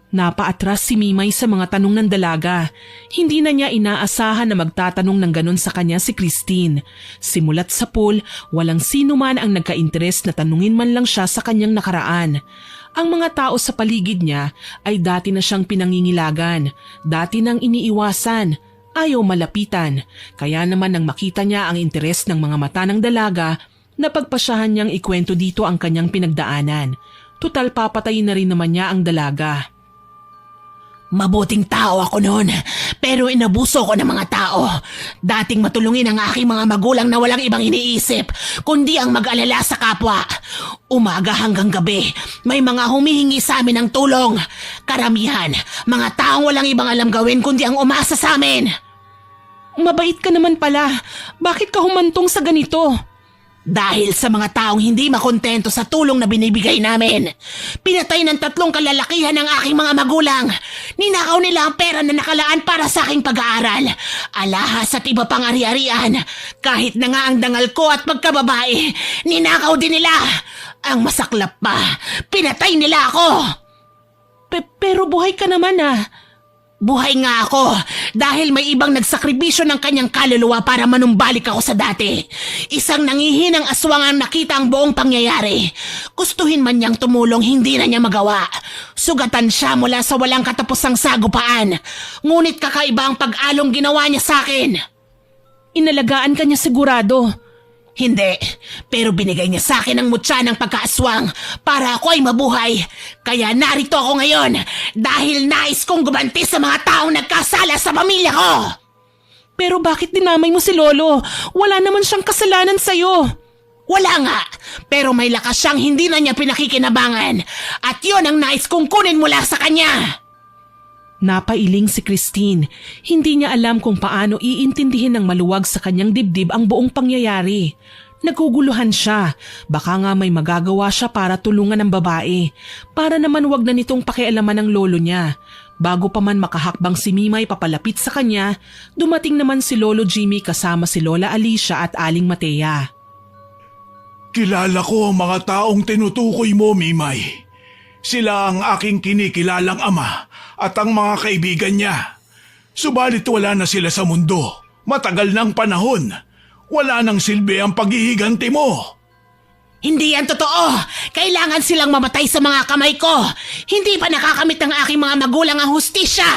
Napaatras si Mimay sa mga tanong ng dalaga. Hindi na niya inaasahan na magtatanong ng ganon sa kanya si Christine. Simulat sa pool, walang sino man ang nagka-interes na tanungin man lang siya sa kanyang nakaraan. Ang mga tao sa paligid niya ay dati na siyang pinangingilagan, dati nang iniiwasan, ayaw malapitan. Kaya naman nang makita niya ang interes ng mga mata ng dalaga, napagpasyahan niyang ikwento dito ang kanyang pinagdaanan. Tutal papatayin na rin naman niya ang dalaga. Mabuting tao ako noon, pero inabuso ko ng mga tao. Dating matulungin ang aking mga magulang na walang ibang iniisip, kundi ang mag-alala sa kapwa. Umaga hanggang gabi, may mga humihingi sa amin ng tulong. Karamihan, mga taong walang ibang alam gawin kundi ang umasa sa amin. Mabait ka naman pala. Bakit ka humantong sa ganito? Dahil sa mga taong hindi makontento sa tulong na binibigay namin. Pinatay ng 3 kalalakihan ng aking mga magulang. Ninakaw nila ang pera na nakalaan para sa aking pag-aaral. Alahas at iba pang ari-arian. Kahit na nga ang dangal ko at pagkababae, ninakaw din nila. Ang masaklap pa, pinatay nila ako. Pero buhay ka naman ah. Buhay nga ako dahil may ibang nagsakripisyo ng kanyang kaluluwa para manumbalik ako sa dati. Isang nangihinang aswang ang nakita ang buong pangyayari. Gustuhin man niyang tumulong, hindi na niya magawa. Sugatan siya mula sa walang katapusang sagupaan. Ngunit kakaiba ang pag-along ginawa niya sa akin. Inalagaan ka niya sigurado. Hindi, pero binigay niya sa akin ang mutya ng pagkaaswang para ako ay mabuhay. Kaya narito ako ngayon dahil nais kong gumanti sa mga taong nagkasala sa pamilya ko. Pero bakit dinamay mo si Lolo? Wala naman siyang kasalanan sa'yo. Wala nga, pero may lakas siyang hindi na niya pinakikinabangan. At yun ang nais kong kunin mula sa kanya. Napailing si Christine. Hindi niya alam kung paano iintindihin ng maluwag sa kanyang dibdib ang buong pangyayari. Naguguluhan siya. Baka nga may magagawa siya para tulungan ang babae. Para naman wag na nitong pakialaman ng lolo niya. Bago pa man makahakbang si Mimay papalapit sa kanya, dumating naman si Lolo Jimmy kasama si Lola Alicia at Aling Matea. Kilala ko ang mga taong tinutukoy mo, Mimay. Sila ang aking kinikilalang ama at ang mga kaibigan niya. Subalit wala na sila sa mundo. Matagal ng panahon. Wala nang silbi ang paghihiganti mo. Hindi yan totoo. Kailangan silang mamatay sa mga kamay ko. Hindi pa nakakamit ng aking mga magulang ang hustisya.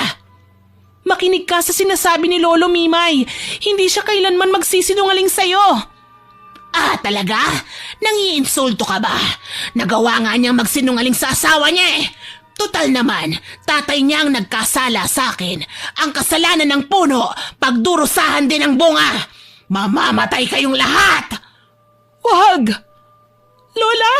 Makinig ka sa sinasabi ni Lolo Mimay. Hindi siya kailanman magsisinungaling sa'yo. Ah, talaga? Nangiinsulto ka ba? Nagawa nga niyang magsinungaling sa asawa niya eh. Total naman, tatay niya ang nagkasala sa akin. Ang kasalanan ng puno, pagdurusahan din ang bunga. Mamamatay kayong lahat! Wag! Lola!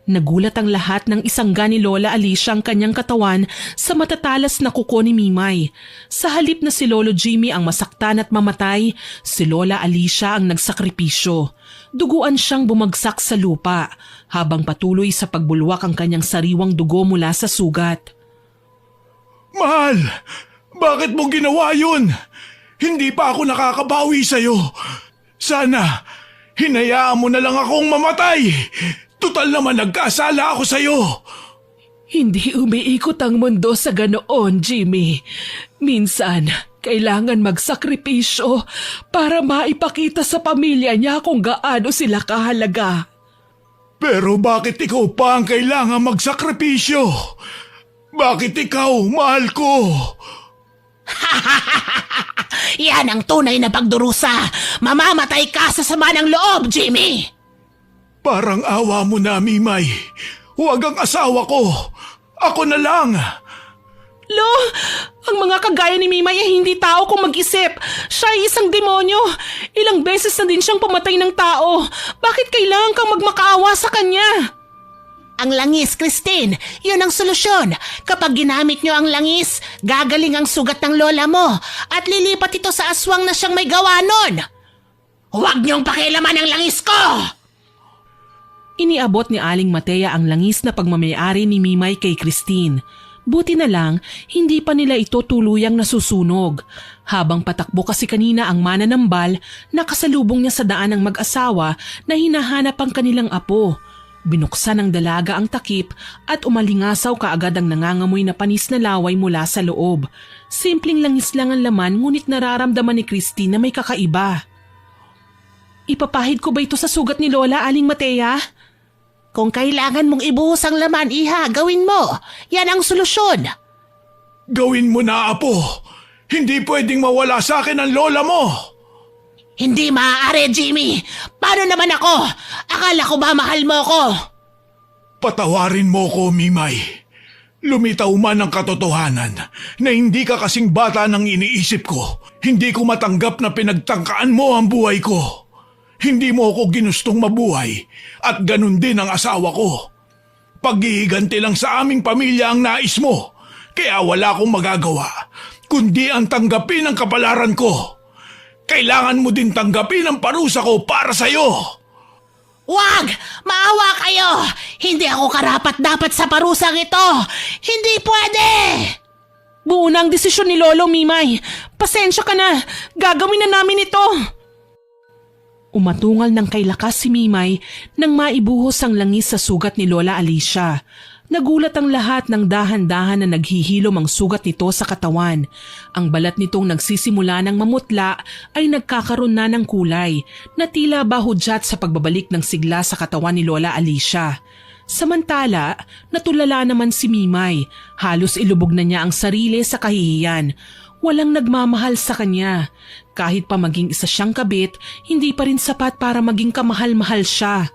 Nagulat ang lahat ng isangga ni Lola Alicia ang kanyang katawan sa matatalas na kuko ni Mimay. Sa halip na si Lolo Jimmy ang masaktan at mamatay, si Lola Alicia ang nagsakripisyo. Duguan siyang bumagsak sa lupa habang patuloy sa pagbulwak ang kanyang sariwang dugo mula sa sugat. Mahal, bakit mo ginawa yun? Hindi pa ako nakakabawi sa'yo. Sana, hinayaan mo na lang akong mamatay. Tutal naman nagkasala ako sa'yo. Hindi umiikot ang mundo sa ganoon, Jimmy. Minsan, kailangan magsakripisyo para maipakita sa pamilya niya kung gaano sila kahalaga. Pero bakit ikaw pa ang kailangan magsakripisyo? Bakit ikaw, mahal ko? Yan ang tunay na pagdurusa. Mamamatay ka sa sama ng loob, Jimmy. Parang awa mo na, Mimay. Huwag ang asawa ko. Ako na lang. Lo, ang mga kagaya ni Mimay ay hindi tao kung mag-isip. Siya ay isang demonyo. Ilang beses na din siyang pumatay ng tao. Bakit kailangan kang magmakaawa sa kanya? Ang langis, Christine, yun ang solusyon. Kapag ginamit nyo ang langis, gagaling ang sugat ng lola mo at lilipat ito sa aswang na siyang may gawa nun. Huwag niyong pakialaman ang langis ko! Iniabot ni Aling Matea ang langis na pagmamayari ni Mimay kay Christine. Buti na lang, hindi pa nila ito tuluyang nasusunog. Habang patakbo kasi kanina ang mananambal, nakasalubong niya sa daan ng mag-asawa na hinahanap ang kanilang apo. Binuksan ng dalaga ang takip at umalingasaw kaagad ang nangangamoy na panis na laway mula sa loob. Simpleng langis lang ang laman ngunit nararamdaman ni Christine na may kakaiba. Ipapahid ko ba ito sa sugat ni Lola, Aling Matea? Kung kailangan mong ibuhos ang laman, Iha, gawin mo. Yan ang solusyon. Gawin mo na, Apo. Hindi pwedeng mawala sa akin ang lola mo. Hindi maaari, Jimmy. Paano naman ako? Akala ko ba mahal mo ko? Patawarin mo ko, Mimay. Lumitaw man ang katotohanan na hindi ka kasing bata ng iniisip ko. Hindi ko matanggap na pinagtangkaan mo ang buhay ko. Hindi mo ako ginustong mabuhay at ganun din ang asawa ko. Paghihiganti lang sa aming pamilya ang nais mo, kaya wala akong magagawa, kundi ang tanggapin ang kapalaran ko. Kailangan mo din tanggapin ang parusa ko para sa'yo. Wag! Maawa kayo! Hindi ako karapat-dapat sa parusang ito! Hindi pwede! Buo na ang desisyon ni Lolo, Mimay. Pasensya ka na. Gagawin na namin ito. Umatungal ng kay lakas si Mimay nang maibuhos ang langis sa sugat ni Lola Alicia. Nagulat ang lahat ng dahan-dahan na naghihilom ang sugat nito sa katawan. Ang balat nitong nagsisimula ng mamutla ay nagkakaroon na ng kulay na tila ba hudyat sa pagbabalik ng sigla sa katawan ni Lola Alicia. Samantala, natulala naman si Mimay. Halos ilubog na niya ang sarili sa kahihiyan. Walang nagmamahal sa kanya. Kahit pa maging isa siyang kabit, hindi pa rin sapat para maging kamahal-mahal siya.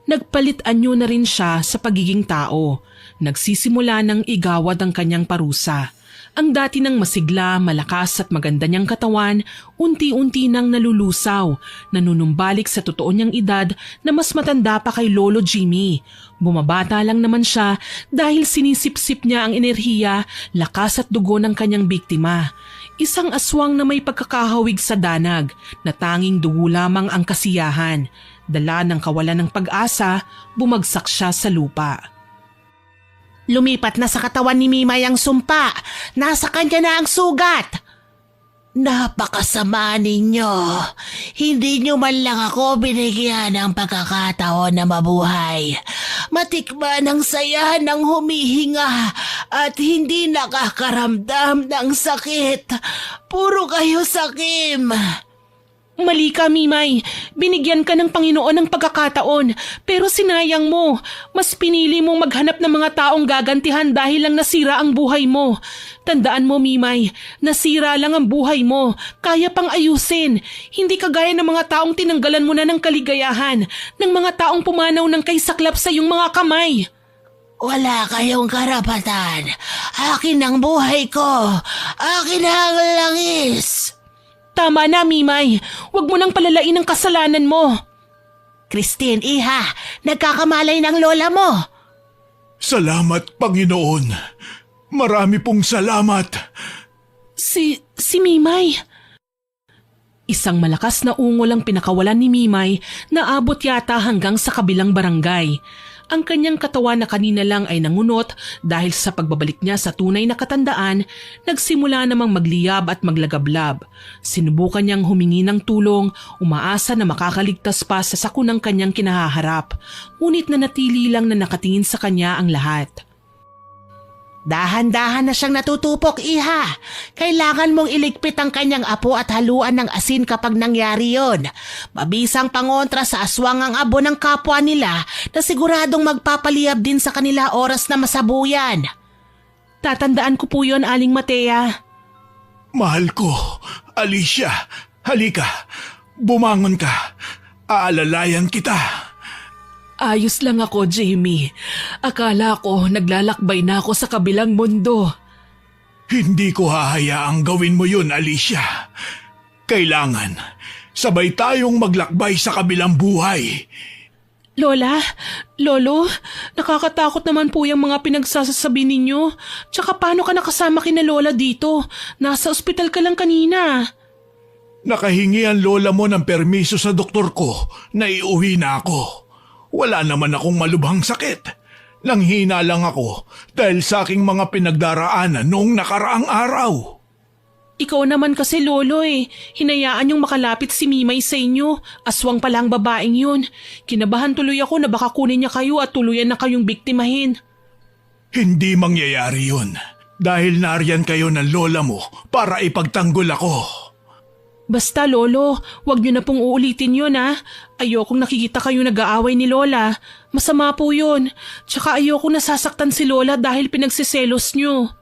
Nagpalit anyo na rin siya sa pagiging tao. Nagsisimula ng igawad ang kanyang parusa. Ang dati ng masigla, malakas at maganda niyang katawan, unti-unti nang nalulusaw, nanunumbalik sa totoo niyang edad na mas matanda pa kay Lolo Jimmy. Bumabata lang naman siya dahil sinisip-sip niya ang enerhiya, lakas at dugo ng kanyang biktima. Isang aswang na may pagkakahawig sa danag, na tanging dugo lamang ang kasiyahan. Dala ng kawalan ng pag-asa, bumagsak siya sa lupa. Lumipat na sa katawan ni Mimay ang sumpa. Nasa kanya na ang sugat. Napakasama ninyo. Hindi nyo man lang ako binigyan ng pagkakataon na mabuhay. Matikman ang saya ng humihinga at hindi nakakaramdam ng sakit. Puro kayo sakim. Mali ka, Mimay. Binigyan ka ng Panginoon ng pagkakataon, pero sinayang mo. Mas pinili mong maghanap ng mga taong gagantihan dahil lang nasira ang buhay mo. Tandaan mo, Mimay, nasira lang ang buhay mo. Kaya pang ayusin. Hindi kagaya ng mga taong tinanggalan mo na ng kaligayahan, ng mga taong pumanaw ng kaysaklap sa iyong mga kamay. Wala kayong karapatan. Akin ang buhay ko. Akin ang langis. Tama na, Mimay. Huwag mo nang palalain ang kasalanan mo. Christine, Iha, nagkakamalay ng lola mo. Salamat, Panginoon. Marami pong salamat. Si Mimay. Isang malakas na ungol ang pinakawalan ni Mimay na abot yata hanggang sa kabilang barangay. Ang kanyang katawan na kanina lang ay nangunot dahil sa pagbabalik niya sa tunay na katandaan, nagsimula namang magliyab at maglagablab. Sinubukan niyang humingi ng tulong, umaasa na makakaligtas pa sa sakunang kanyang kinahaharap. Ngunit nanatili lang na nakatingin sa kanya ang lahat. Dahan-dahan na siyang natutupok, Iha. Kailangan mong iligpit ang kanyang apo at haluan ng asin kapag nangyari yon. Mabisang pangontra sa aswang ang abo ng kapwa nila na siguradong magpapaliyab din sa kanila oras na masabuyan. Tatandaan ko po yon, Aling Matea. Mahal ko, Alicia, halika. Bumangon ka. Aalalayan kita. Ayos lang ako, Jamie. Akala ko naglalakbay na ako sa kabilang mundo. Hindi ko hahayaang gawin mo yun, Alicia. Kailangan, sabay tayong maglakbay sa kabilang buhay. Lola, Lolo, nakakatakot naman po yung mga pinagsasasabi ninyo. Tsaka paano ka nakasama kina Lola dito? Nasa ospital ka lang kanina. Nakahingi ang lola mo ng permiso sa doktor ko na iuwi na ako. Wala naman akong malubhang sakit. Nanghina lang ako dahil sa aking mga pinagdaraanan noong nakaraang araw. Ikaw naman kasi, Lolo Hinayaan yung makalapit si Mimay sa inyo. Aswang pala ang babaeng yun. Kinabahan tuloy ako na baka kunin niya kayo at tuluyan na kayong biktimahin. Hindi mangyayari yun dahil nariyan kayo ng lola mo para ipagtanggol ako. Basta, Lolo, wag niyo na pong uulitin yun, ha? Ayokong nakikita kayo nag-aaway ni Lola. Masama po yun. Tsaka ayokong nasasaktan si Lola dahil pinagsiselos niyo.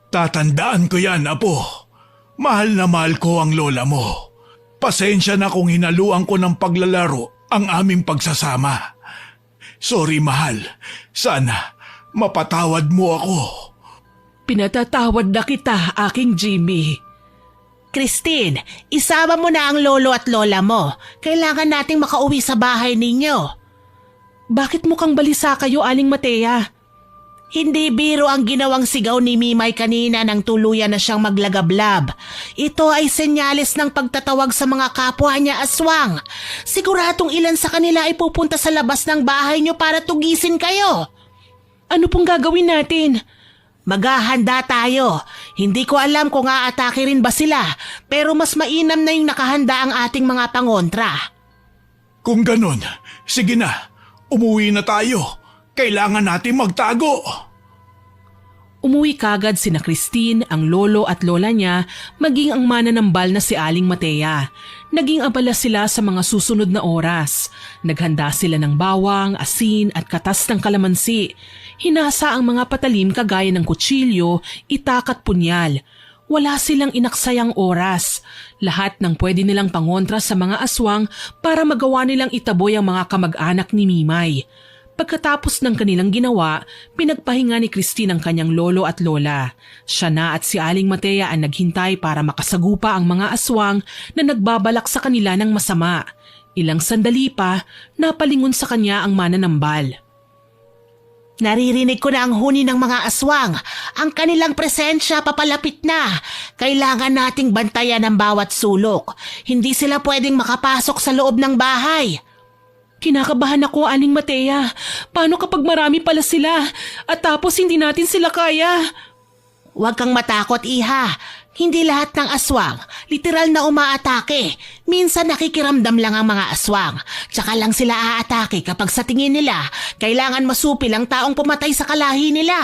Tatandaan ko yan, Apo. Mahal na mahal ko ang lola mo. Pasensya na kung hinaluan ko ng paglalaro ang aming pagsasama. Sorry, mahal. Sana mapatawad mo ako. Pinatatawad na kita, aking Jimmy. Christine, isama mo na ang lolo at lola mo. Kailangan nating makauwi sa bahay ninyo. Bakit mukhang balisa kayo, Aling Matea? Hindi biro ang ginawang sigaw ni Mimay kanina nang tuluyan na siyang maglagablab. Ito ay senyales ng pagtatawag sa mga kapwa niya aswang. Siguradong ilan sa kanila ay pupunta sa labas ng bahay niyo para tugisin kayo. Ano pong gagawin natin? Maghahanda tayo. Hindi ko alam kung aatake rin ba sila, pero mas mainam na yung nakahanda ang ating mga pangontra. Kung ganon, sige na. Umuwi na tayo. Kailangan natin magtago. Umuwi kagad sina Christine, ang lolo at lola niya, maging ang mananambal na si Aling Matea. Naging abala sila sa mga susunod na oras. Naghanda sila ng bawang, asin at katas ng kalamansi. Hinasa ang mga patalim kagaya ng kutsilyo, itak at punyal. Wala silang inaksayang oras. Lahat ng pwede nilang pangontra sa mga aswang para magawa nilang itaboy ang mga kamag-anak ni Mimay. Pagkatapos ng kanilang ginawa, pinagpahinga ni Christine ang kanyang lolo at lola. Siya na at si Aling Matea ang naghintay para makasagupa ang mga aswang na nagbabalak sa kanila ng masama. Ilang sandali pa, napalingon sa kanya ang mananambal. Naririnig ko na ang huni ng mga aswang. Ang kanilang presensya papalapit na. Kailangan nating bantayan ang bawat sulok. Hindi sila pwedeng makapasok sa loob ng bahay. Kinakabahan ako, Aling Matea. Paano kapag marami pala sila at tapos hindi natin sila kaya? Huwag kang matakot, Iha. Hindi lahat ng aswang literal na umaatake. Minsan nakikiramdam lang ang mga aswang. Tsaka lang sila aatake kapag sa tingin nila kailangan masupil ang taong pumatay sa kalahi nila.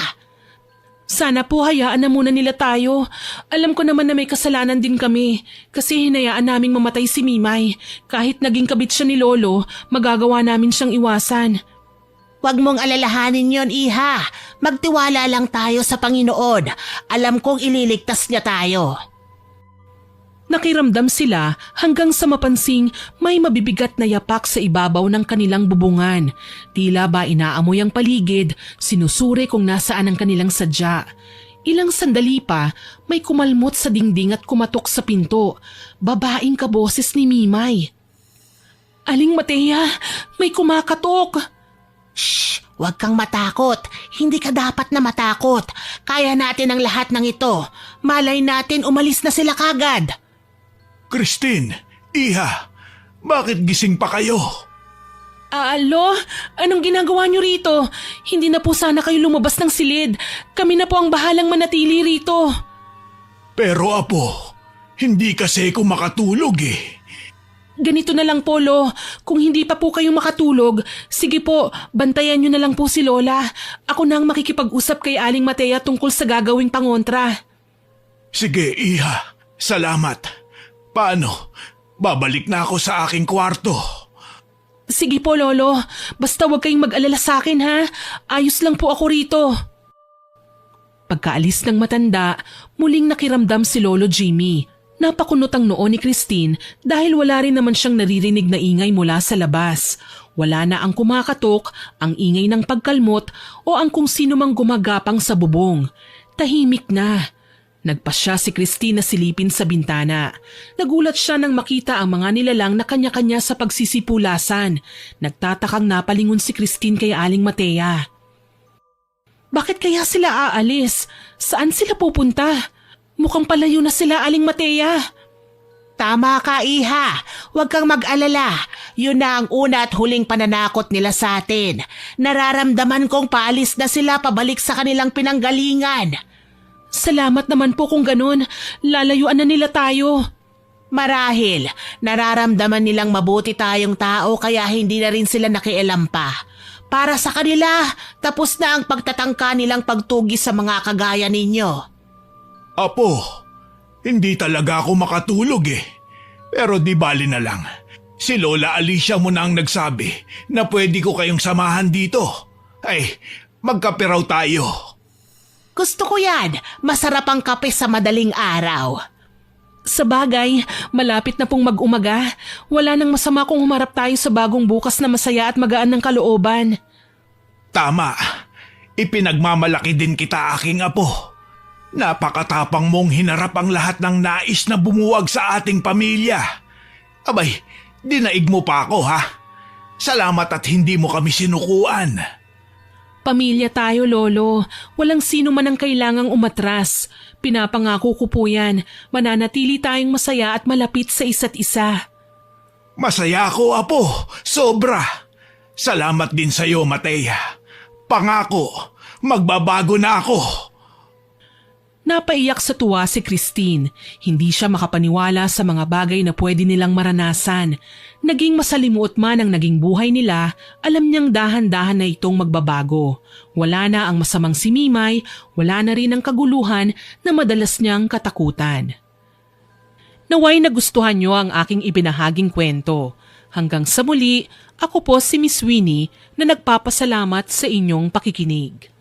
Sana po hayaan na muna nila tayo. Alam ko naman na may kasalanan din kami kasi hinayaan naming mamatay si Mimay. Kahit naging kabit siya ni Lolo, magagawa namin siyang iwasan. Huwag mong alalahanin yon, Iha. Magtiwala lang tayo sa Panginoon. Alam kong ililigtas niya tayo. Nakiramdam sila hanggang sa mapansing may mabibigat na yapak sa ibabaw ng kanilang bubungan. Tila ba inaamoy ang paligid, sinusuri kung nasaan ang kanilang sadya. Ilang sandali pa, may kumalmot sa dingding at kumatok sa pinto. Babaeng kaboses ni Mimay. Aling Matea, may kumakatok! Shh! Huwag kang matakot. Hindi ka dapat na matakot. Kaya natin ang lahat ng ito. Malay natin umalis na sila kagad. Christine, Iha, bakit gising pa kayo? Alo, anong ginagawa niyo rito? Hindi na po sana kayo lumabas ng silid. Kami na po ang bahalang manatili rito. Pero Apo, hindi kasi ako makatulog eh. Ganito na lang po, Lo. Kung hindi pa po kayo makatulog, sige po, bantayan niyo na lang po si Lola. Ako na ang makikipag-usap kay Aling Matea tungkol sa gagawing pangontra. Sige, Iha. Salamat. Paano? Babalik na ako sa aking kwarto. Sige po, Lolo. Basta huwag kayong mag-alala sa akin, ha? Ayos lang po ako rito. Pagkaalis ng matanda, muling nakiramdam si Lolo Jimmy. Napakunot ang noo ni Christine dahil wala rin naman siyang naririnig na ingay mula sa labas. Wala na ang kumakatok, ang ingay ng pagkalmot o ang kung sino mang gumagapang sa bubong. Tahimik na. Nagpasya si Christine na silipin sa bintana. Nagulat siya nang makita ang mga nilalang na kanya-kanya sa pagsisipulasan. Nagtatakang napalingon si Christine kay Aling Matea. Bakit kaya sila aalis? Saan sila pupunta? Mukhang palayo na sila, Aling Matea. Tama ka, Iha. Huwag kang mag-alala. Yun na ang una at huling pananakot nila sa atin. Nararamdaman kong paalis na sila pabalik sa kanilang pinanggalingan. Salamat naman po kung ganun. Lalayuan na nila tayo. Marahil, nararamdaman nilang mabuti tayong tao kaya hindi na rin sila nakialam pa. Para sa kanila, tapos na ang pagtatangka nilang pagtugi sa mga kagaya ninyo. Apo, hindi talaga ako makatulog eh. Pero di bali na lang. Si Lola Alicia mo na ang nagsabi na pwede ko kayong samahan dito. Ay, magkape raw tayo. Gusto ko yan. Masarap ang kape sa madaling araw. Sa bagay, malapit na pong mag-umaga. Wala nang masama kung humarap tayo sa bagong bukas na masaya at magaan ng kalooban. Tama. Ipinagmamalaki din kita, aking apo. Napakatapang mong hinarap ang lahat ng nais na bumuwag sa ating pamilya. Abay, dinaig mo pa ako, ha? Salamat at hindi mo kami sinukuan. Pamilya tayo, Lolo. Walang sino man ang kailangang umatras. Pinapangako ko po yan. Mananatili tayong masaya at malapit sa isa't isa. Masaya ako, apo. Sobra. Salamat din sa iyo, Matea. Pangako, magbabago na ako. Napaiyak sa tuwa si Christine. Hindi siya makapaniwala sa mga bagay na pwede nilang maranasan. Naging masalimuot man ang naging buhay nila, alam niyang dahan-dahan na itong magbabago. Wala na ang masamang si Mimay, wala na rin ang kaguluhan na madalas niyang katakutan. Naway nagustuhan niyo ang aking ibinahaging kwento. Hanggang sa muli, ako po si Miss Winnie na nagpapasalamat sa inyong pakikinig.